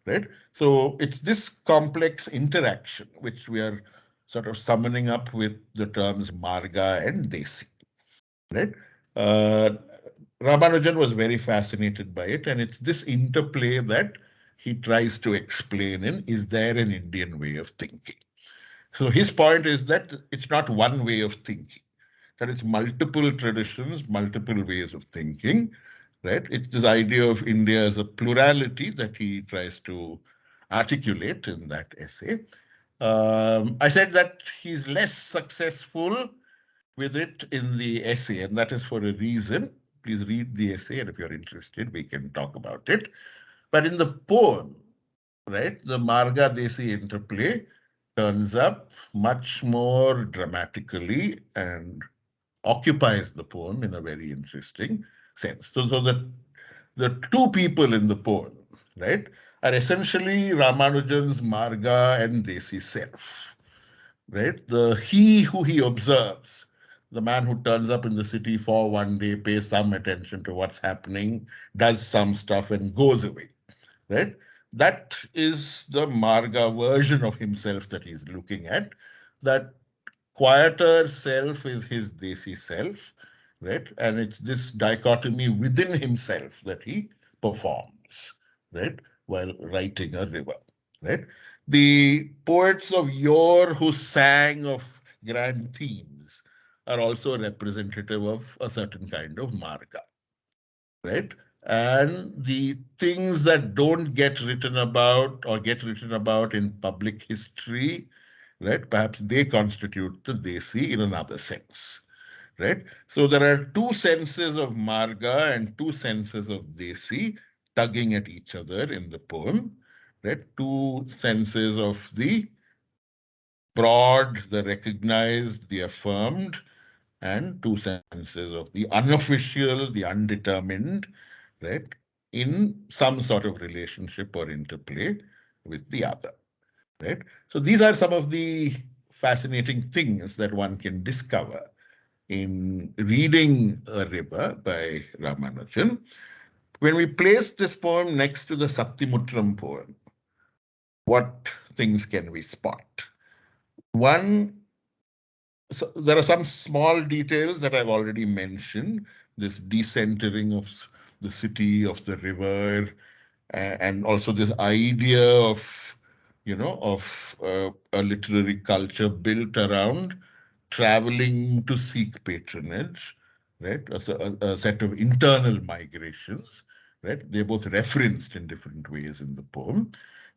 right? So it's this complex interaction which we are sort of summoning up with the terms Marga and Desi, right? Uh, Ramanujan was very fascinated by it, and it's this interplay that he tries to explain in Is There an Indian Way of Thinking? So his point is that it's not one way of thinking, that it's multiple traditions, multiple ways of thinking, right? It's this idea of India as a plurality that he tries to articulate in that essay. I said that he's less successful with it in the essay, and that is for a reason. Please read the essay, and if you're interested, we can talk about it. But in the poem, right, the Marga Desi interplay turns up much more dramatically and occupies the poem in a very interesting sense. So the two people in the poem, right, are essentially Ramanujan's Marga and Desi self, right? The he who he observes, the man who turns up in the city for one day, pays some attention to what's happening, does some stuff and goes away, right? That is the Marga version of himself that he's looking at. That quieter self is his Desi self, right? And it's this dichotomy within himself that he performs, right? While writing a river, right? The poets of yore who sang of grand themes are also representative of a certain kind of Marga, right? And the things that don't get written about or get written about in public history, right? Perhaps they constitute the desi in another sense, right? So there are two senses of marga and two senses of desi tugging at each other in the poem, right? Two senses of the broad, the recognized, the affirmed, and two senses of the unofficial, the undetermined, right? In some sort of relationship or interplay with the other, right? So these are some of the fascinating things that one can discover in reading A River by Ramanujan. When we place this poem next to the Sattimutram poem, what things can we spot? One, so there are some small details that I've already mentioned, this decentering of the city, of the river, and also this idea of, a literary culture built around traveling to seek patronage, right? A set of internal migrations, right? They're both referenced in different ways in the poem,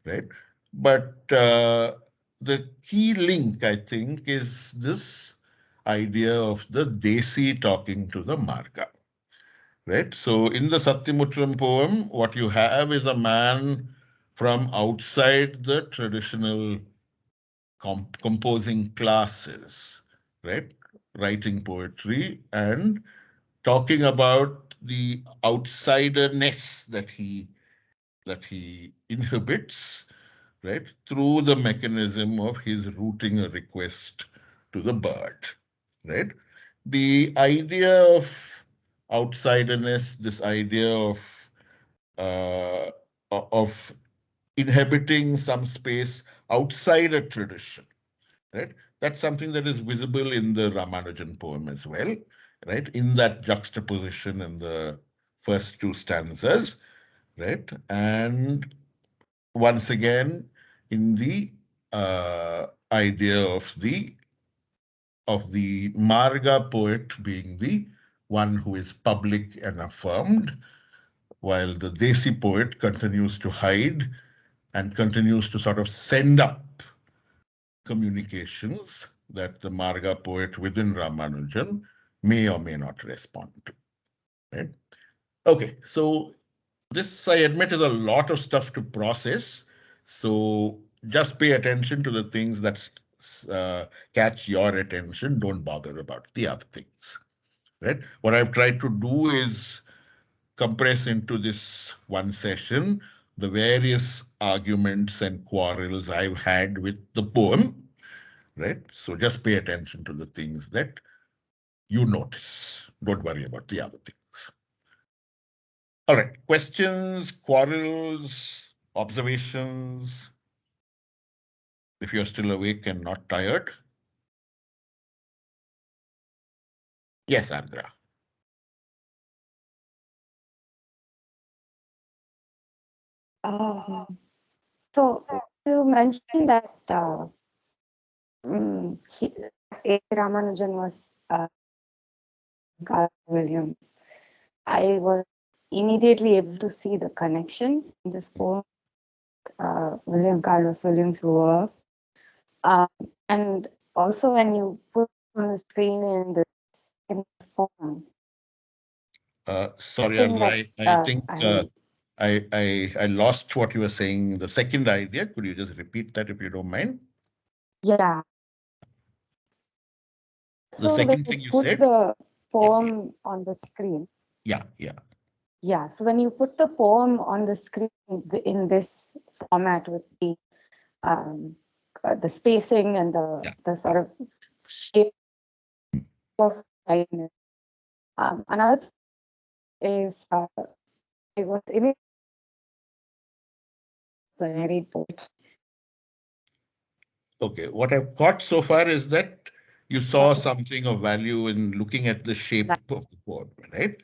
right? But the key link, I think, is this idea of the desi talking to the marga, right? So in the Satyamutram poem, what you have is a man from outside the traditional composing classes, right? Writing poetry and talking about the outsiderness that he inhibits, right, through the mechanism of his routing a request to the bird, right? The idea of outsiderness, this idea uh, of inhabiting some space outside a tradition, right? That's something that is visible in the Ramanujan poem as well, right? In that juxtaposition in the first two stanzas, right? And once again, in the idea of the Marga poet being the one who is public and affirmed, while the Desi poet continues to hide and continues to sort of send up communications that the Marga poet within Ramanujan may or may not respond to. Right? Okay, so this, I admit, is a lot of stuff to process. So just pay attention to the things that catch your attention. Don't bother about the other things. Right? What I've tried to do is compress into this one session the various arguments and quarrels I've had with the poem, right? So just pay attention to the things that you notice. Don't worry about the other things. All right, questions, quarrels, observations? If you're still awake and not tired. Yes, Andra. So you mentioned that A. Ramanujan was Carl Williams. I was immediately able to see the connection in this poem, William Carlos Williams' work. And also when you put on the screen in this poem. Sorry, Andra, I think I lost what you were saying. The second idea, could you just repeat that if you don't mind? Yeah. The second thing you said? The poem on the screen. Yeah. Yeah, so when you put the poem on the screen in this format with the spacing and the sort of shape of lightness, another is it was in married poet. Okay, what I've caught so far is that you saw something of value in looking at the shape of the poem, right?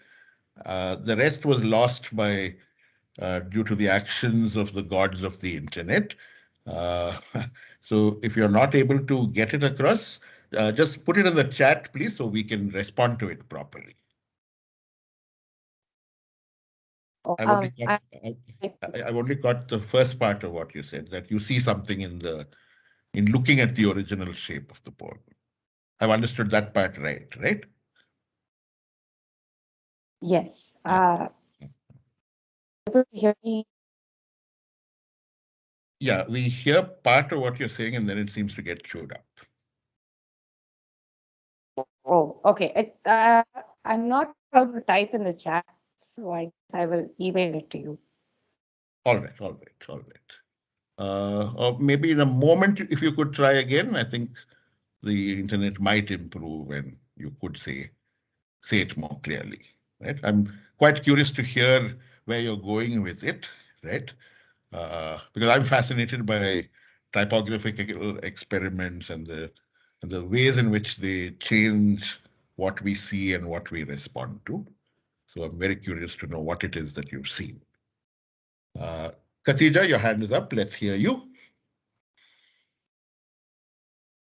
The rest was lost by due to the actions of the gods of the internet. So if you're not able to get it across, just put it in the chat, please, so we can respond to it properly. I've only got the first part of what you said, that you see something in the in looking at the original shape of the poem. I've understood that part right? Yes. Yeah. Able to hear me? Yeah, we hear part of what you're saying, and then it seems to get chewed up. Oh, okay. I'm not able to type in the chat, so I will email it to you. All right. Or maybe in a moment, if you could try again, I think the internet might improve and you could say it more clearly, right? I'm quite curious to hear where you're going with it, right? Because I'm fascinated by typographical experiments and the ways in which they change what we see and what we respond to. So I'm very curious to know what it is that you've seen. Khatija, your hand is up. Let's hear you.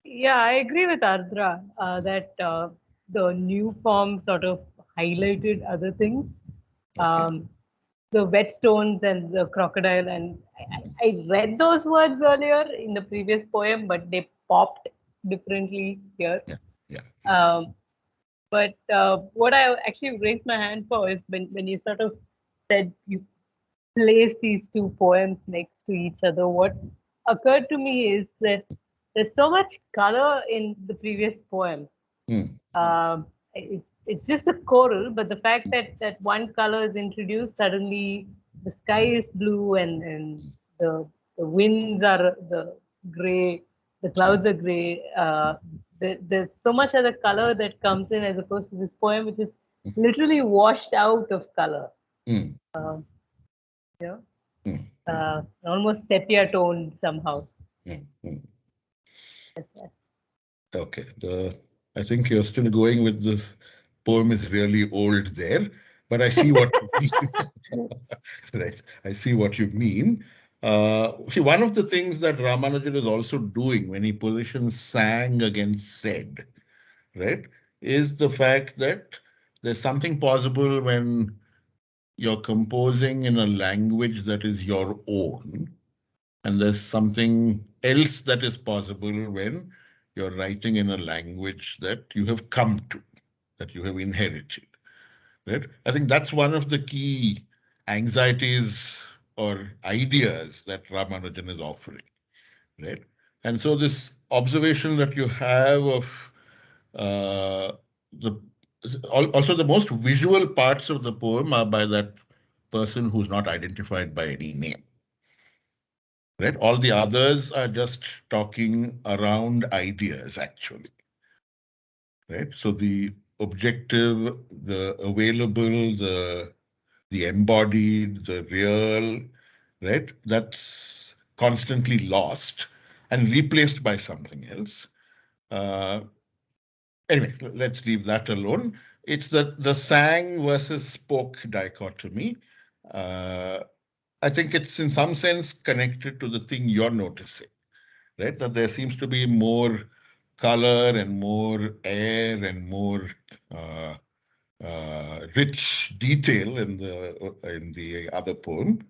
Yeah, I agree with Ardra that the new form sort of highlighted other things. The whetstones and the crocodile. And I read those words earlier in the previous poem, but they popped differently here. Yeah. But what I actually raised my hand for is when you sort of said you place these two poems next to each other, what occurred to me is that there's so much color in the previous poem. It's just a choral, but the fact that one color is introduced, suddenly the sky is blue and the winds are the gray, the clouds are gray. There's so much other color that comes in as opposed to this poem, which is literally washed out of color. Almost sepia toned somehow. Okay. I think you're still going with this poem is really old there, but I see what you mean. Right. I see what you mean. See, one of the things that Ramanujan is also doing when he positions sang against said, right, is the fact that there's something possible when you're composing in a language that is your own, and there's something else that is possible when you're writing in a language that you have come to, that you have inherited. Right? I think that's one of the key anxieties or ideas that Ramanujan is offering. Right? And so this observation that you have of also the most visual parts of the poem are by that person who's not identified by any name. Right? All the others are just talking around ideas, actually. Right? So the objective, the available, the embodied, the real, right? That's constantly lost and replaced by something else. Anyway, let's leave that alone. It's the sang versus spoke dichotomy. I think it's in some sense connected to the thing you're noticing, right? That there seems to be more color and more air and more rich detail in the other poem,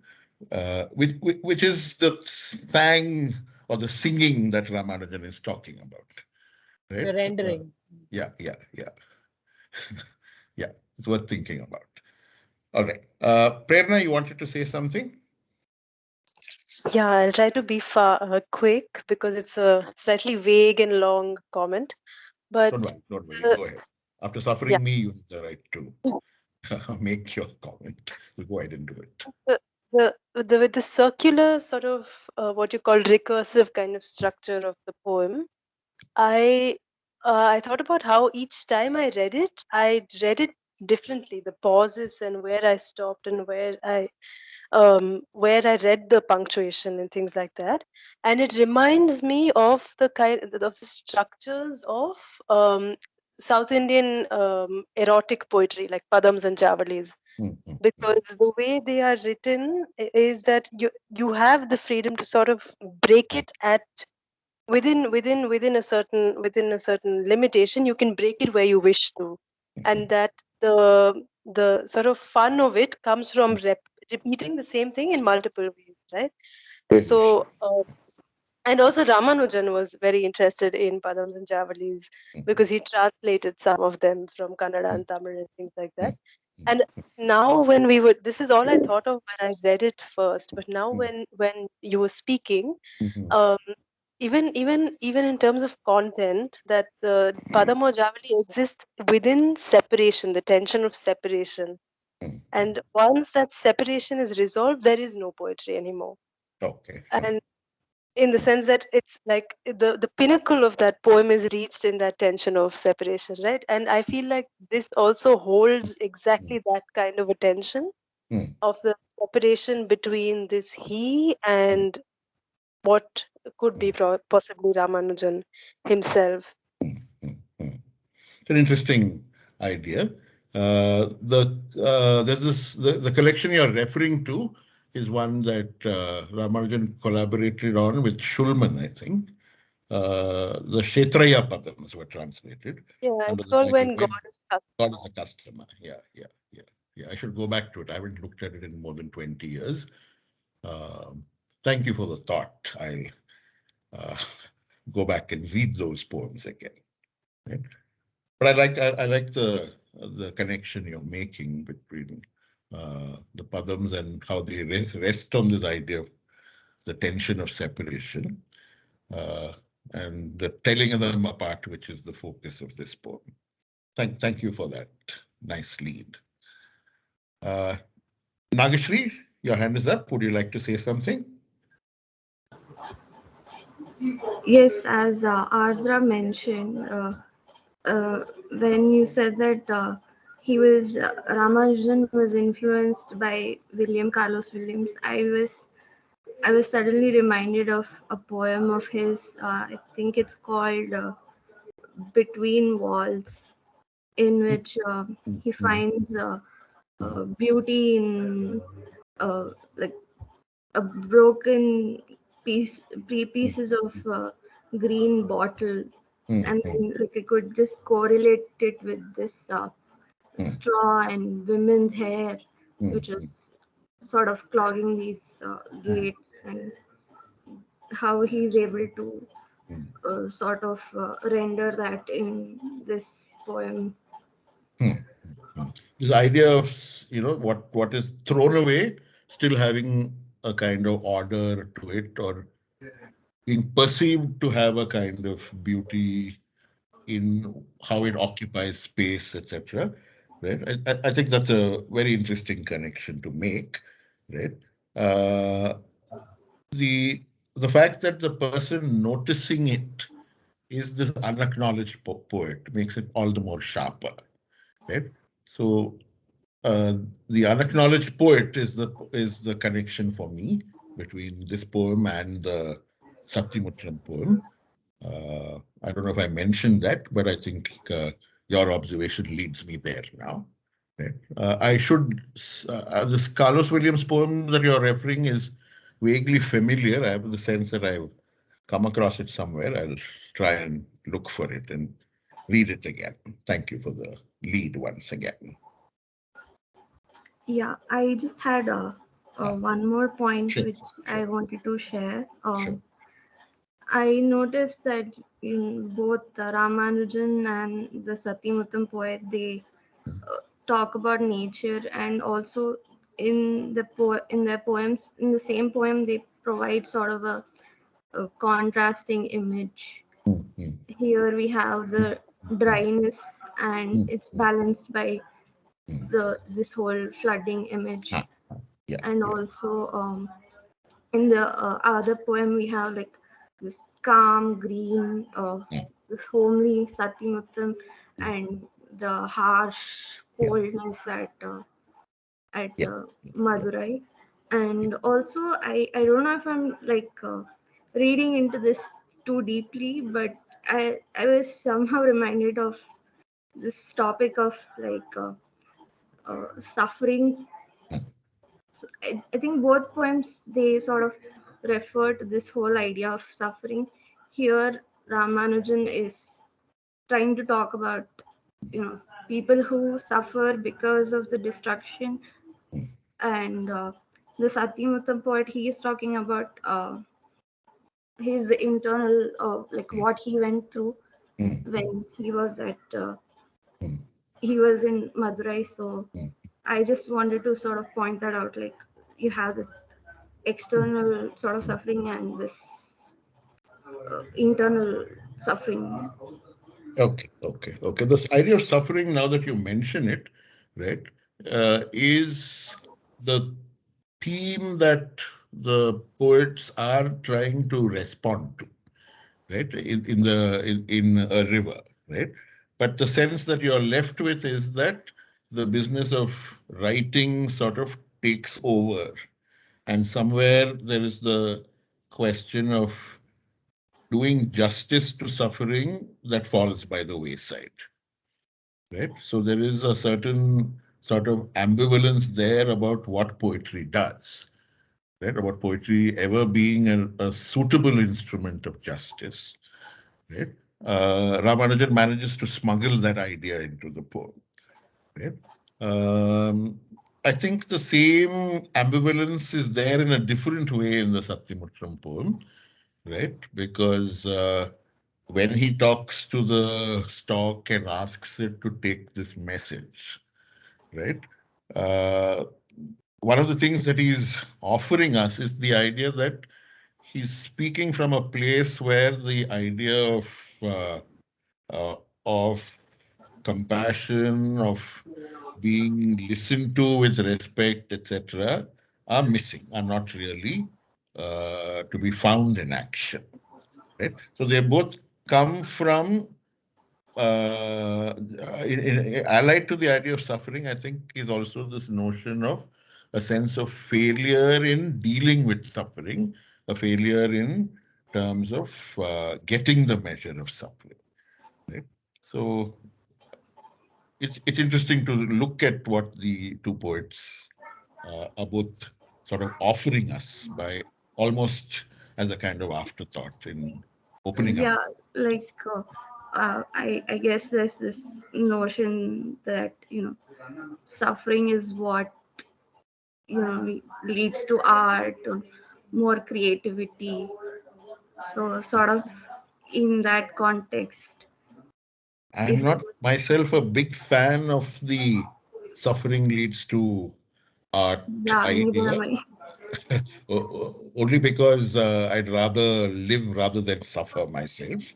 which is the sang or the singing that Ramanujan is talking about, right? The rendering. Yeah. Yeah, it's worth thinking about. All right. Prerna, you wanted to say something? Yeah, I'll try to be quick because it's a slightly vague and long comment. But don't worry. Go ahead. After suffering me, you have the right to make your comment. So go ahead and do it. With the circular sort of what you call recursive kind of structure of the poem, I thought about how each time I read it differently. The pauses and where I stopped and where I read the punctuation and things like that. And it reminds me of the structures of South Indian erotic poetry, like padams and javalis, because the way they are written is that you have the freedom to sort of break it at within a certain limitation. You can break it where you wish to, and that the sort of fun of it comes from repeating the same thing in multiple ways, right? So And also Ramanujan was very interested in Padams and Javalis because he translated some of them from Kannada and Tamil and things like that. And now when we would, this is all I thought of when I read it first, but now when you were speaking, um, even in terms of content, that the Padam or Javali exists within separation, the tension of separation. And once that separation is resolved, there is no poetry anymore. Okay. And in the sense that it's like the pinnacle of that poem is reached in that tension of separation, right? And I feel like this also holds exactly that kind of a tension of the separation between this he and what could be possibly Ramanujan himself. It's an interesting idea. There's this the collection you're referring to is one that Ramanujan collaborated on with Schulman, I think. The Kshetraya Padams were translated. Yeah, under it's the called title When God is Customer. God is a Customer. Yeah. I should go back to it. I haven't looked at it in more than 20 years. Thank you for the thought. I'll go back and read those poems again. Right? But I like the connection you're making between the padams and how they rest on this idea of the tension of separation and the telling of them apart, which is the focus of this poem. Thank you for that nice lead. Nagashri, your hand is up. Would you like to say something? Yes, as Ardra mentioned, when you said that Ramanujan was influenced by William Carlos Williams, I was suddenly reminded of a poem of his. I think it's called Between Walls, in which he finds beauty in like a broken pieces of green bottle, and then like I could just correlate it with this straw and women's hair, which was sort of clogging these gates, and how he's able to sort of render that in this poem. This idea of what is thrown away still having a kind of order to it, or being perceived to have a kind of beauty in how it occupies space, etc. Right? I think that's a very interesting connection to make. Right? Uh, the fact that the person noticing it is this unacknowledged poet makes it all the more sharper. Right? So the unacknowledged poet is the connection for me between this poem and the Satyamutram poem. I don't know if I mentioned that, but I think your observation leads me there now. Right? I should. This Carlos Williams poem that you're referring is vaguely familiar. I have the sense that I've come across it somewhere. I'll try and look for it and read it again. Thank you for the lead once again. Yeah, I just had one more point Sure, which sure. I wanted to share. Sure. I noticed that in both the Ramanujan and the Satyamuttam poet, they talk about nature, and also in in their poems, in the same poem, they provide sort of a contrasting image. Here we have the dryness, and it's balanced by this whole flooding image, and also in the other poem we have like this calm green, this homely Satyamuttam, and the harsh coldness at Madurai. And also I don't know if I'm like reading into this too deeply, but I was somehow reminded of this topic of like suffering. So I think both poems, they sort of refer to this whole idea of suffering. Here Ramanujan is trying to talk about people who suffer because of the destruction, and the Satyamuttam poet, he is talking about his internal, like what he went through when he was he was in Madurai. So I just wanted to sort of point that out, like you have this external sort of suffering and this internal suffering. Okay. This idea of suffering, now that you mention it, right, is the theme that the poets are trying to respond to, right, in a river, right? But the sense that you're left with is that the business of writing sort of takes over, and somewhere there is the question of doing justice to suffering that falls by the wayside, right? So there is a certain sort of ambivalence there about what poetry does, right? About poetry ever being a suitable instrument of justice, right? Ramanujan manages to smuggle that idea into the poem, right? I think the same ambivalence is there in a different way in the Satyamutram poem, right? Because when he talks to the stork and asks it to take this message, right? One of the things that he's offering us is the idea that he's speaking from a place where the idea of compassion, of being listened to with respect, etc., are missing, are not really to be found in action. Right? So they both come from, allied to the idea of suffering, I think, is also this notion of a sense of failure in dealing with suffering, a failure in terms of getting the measure of suffering. Right? So it's interesting to look at what the two poets are both sort of offering us by almost as a kind of afterthought in opening up. Yeah, like I guess there's this notion that suffering is what leads to art or more creativity. So sort of in that context, I'm if not myself a big fan of the suffering leads to art yeah, neither idea, am I. only because I'd rather live rather than suffer myself.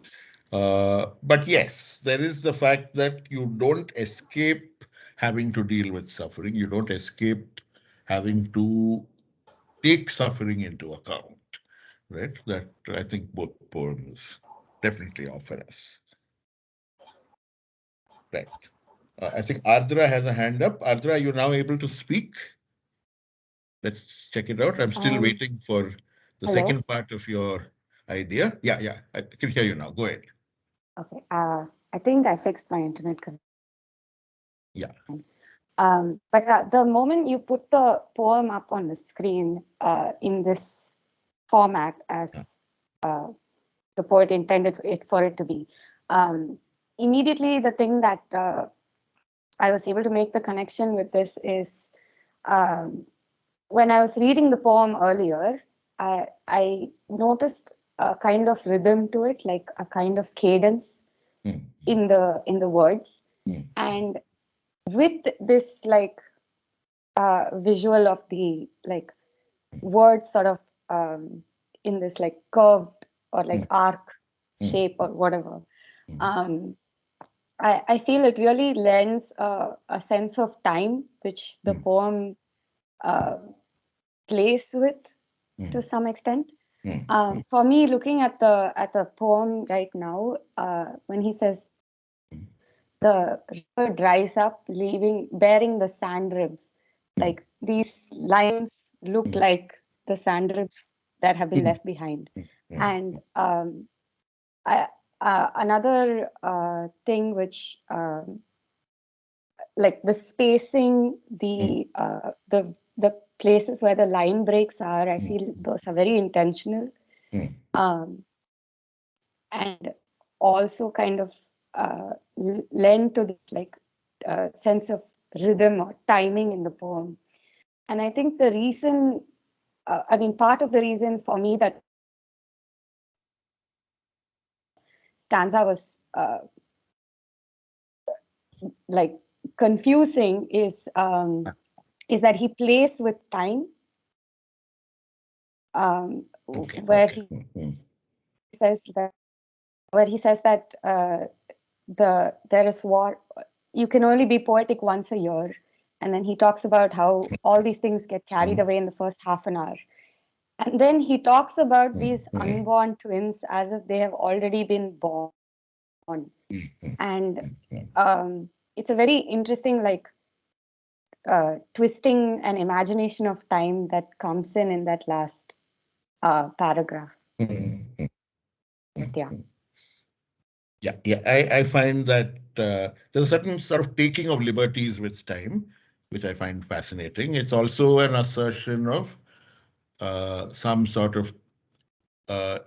But yes, there is the fact that you don't escape having to deal with suffering. You don't escape having to take suffering into account, right? That I think both poems definitely offer us. Right. I think Ardra has a hand up. Ardra, are you now able to speak? Let's check it out. I'm still waiting for the Hello? second part of your idea. Yeah, I can hear you now. Go ahead. Okay. I think I fixed my internet connection. Yeah. But the moment you put the poem up on the screen in this format as the poet intended for it to be, immediately the thing that I was able to make the connection with this is when I was reading the poem earlier, I noticed a kind of rhythm to it, like a kind of cadence in the words, and with this like visual of the like words sort of in this like curved or like arc shape or whatever. I feel it really lends a sense of time, which the poem plays with to some extent. For me, looking at the poem right now, when he says the river dries up, bearing the sand ribs, like these lines look like the sand ribs that have been left behind. And another thing which like the spacing, the places where the line breaks are, I feel those are very intentional, and also kind of lend to this like sense of rhythm or timing in the poem. And I think the reason, part of the reason for me that stanza was like confusing is that he plays with time, where he says that there is war. You can only be poetic once a year, and then he talks about how all these things get carried away in the first half an hour, and then he talks about these unborn twins as if they have already been born, and it's a very interesting twisting and imagination of time that comes in that last paragraph. Yeah. I find that there's a certain sort of taking of liberties with time, which I find fascinating. It's also an assertion of some sort of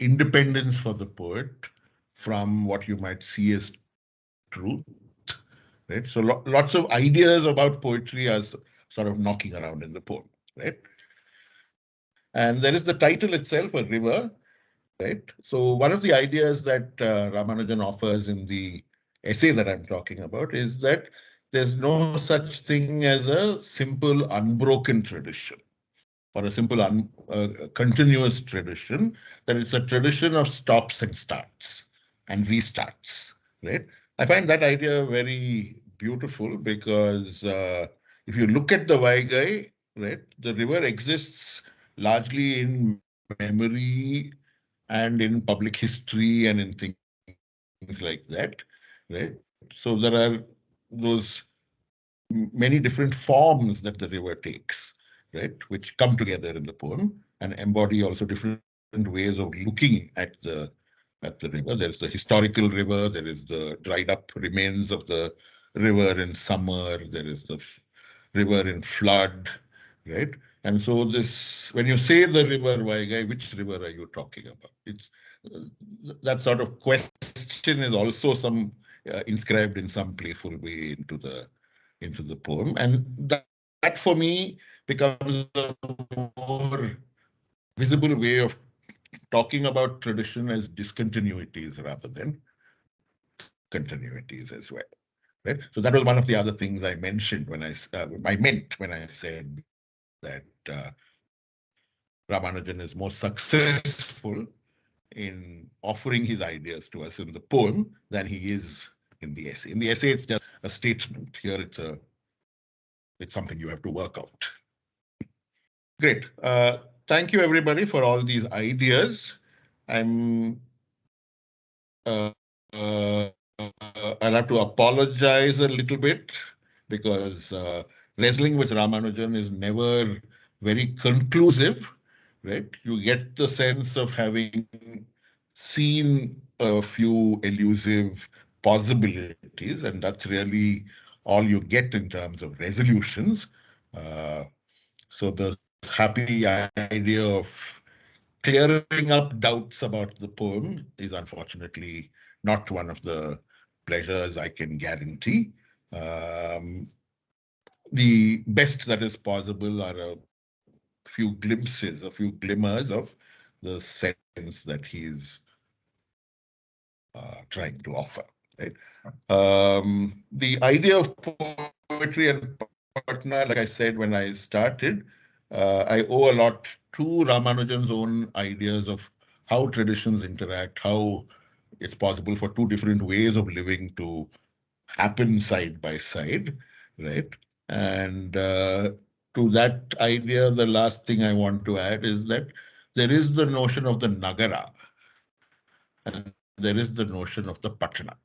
independence for the poet from what you might see as truth. Right? So lots of ideas about poetry are sort of knocking around in the poem. Right? And there is the title itself, a river. Right? So one of the ideas that Ramanujan offers in the essay that I'm talking about is that there's no such thing as a simple unbroken tradition or a simple continuous tradition, that it's a tradition of stops and starts and restarts. Right? I find that idea very beautiful because if you look at the Vaigai, right, the river exists largely in memory and in public history and in things like that, right? So there are those many different forms that the river takes, right, which come together in the poem and embody also different ways of looking at the river. There's the historical river, there is the dried up remains of the river in summer, there is the river in flood, right? And so this, when you say the river Vaigai, which river are you talking about? It's that sort of question is also some inscribed in some playful way into the poem, and that for me becomes a more visible way of talking about tradition as discontinuities rather than continuities as well. Right? So that was one of the other things I mentioned when I meant when I said that Ramanujan is more successful in offering his ideas to us in the poem than he is in the essay. In the essay, it's just a statement. Here, it's something you have to work out. Great. Thank you, everybody, for all these ideas. I'll have to apologize a little bit because wrestling with Ramanujan is never very conclusive, right? You get the sense of having seen a few elusive possibilities, and that's really all you get in terms of resolutions. So the happy idea of clearing up doubts about the poem is unfortunately not one of the pleasures I can guarantee. The best that is possible are a few glimpses, a few glimmers of the sense that he's trying to offer. Right? The idea of poetry and Pattana, like I said when I started, I owe a lot to Ramanujan's own ideas of how traditions interact, how it's possible for two different ways of living to happen side by side, right? And to that idea, the last thing I want to add is that there is the notion of the Nagara, and there is the notion of the Pattana,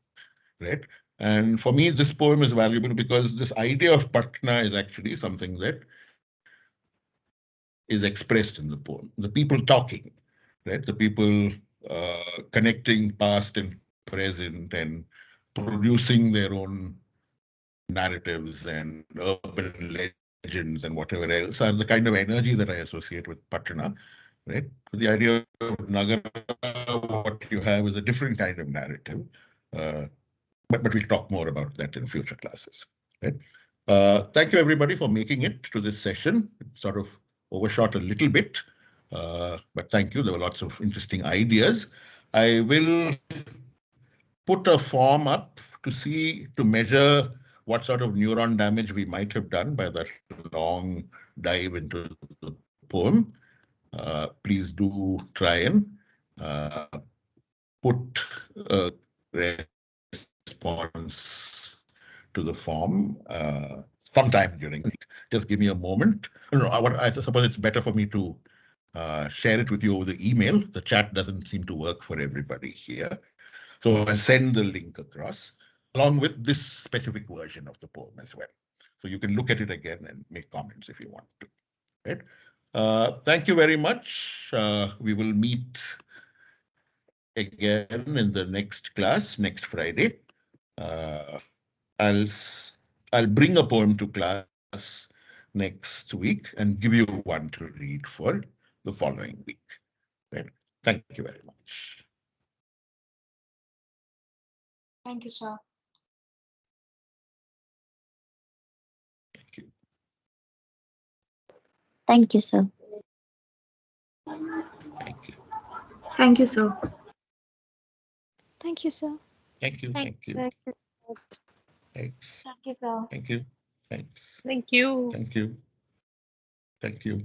right? And for me, this poem is valuable because this idea of Pattana is actually something that is expressed in the poem. The people talking, right? The people connecting past and present and producing their own narratives and urban legends and whatever else are the kind of energy that I associate with Pattana, right? The idea of Nagara, what you have is a different kind of narrative. But we'll talk more about that in future classes. Right? Thank you, everybody, for making it to this session. It sort of overshot a little bit, but thank you. There were lots of interesting ideas. I will put a form up to measure what sort of neuron damage we might have done by that long dive into the poem. Please do try and put a response to the form sometime during the week. Just give me a moment. No, I suppose it's better for me to share it with you over the email. The chat doesn't seem to work for everybody here. So I'll send the link across along with this specific version of the poem as well. So you can look at it again and make comments if you want to. Right? Thank you very much. We will meet again in the next class next Friday. I'll bring a poem to class next week and give you one to read for the following week. Right? Thank you very much. Thank you, sir. Thank you. Thank you, sir. Thank you. Thank you, sir. Thank you, sir. Thank you. Thank you. Thank you. Thanks. Thank you, sir. Thank you. Thanks. Thank you. Thank you. Thank you.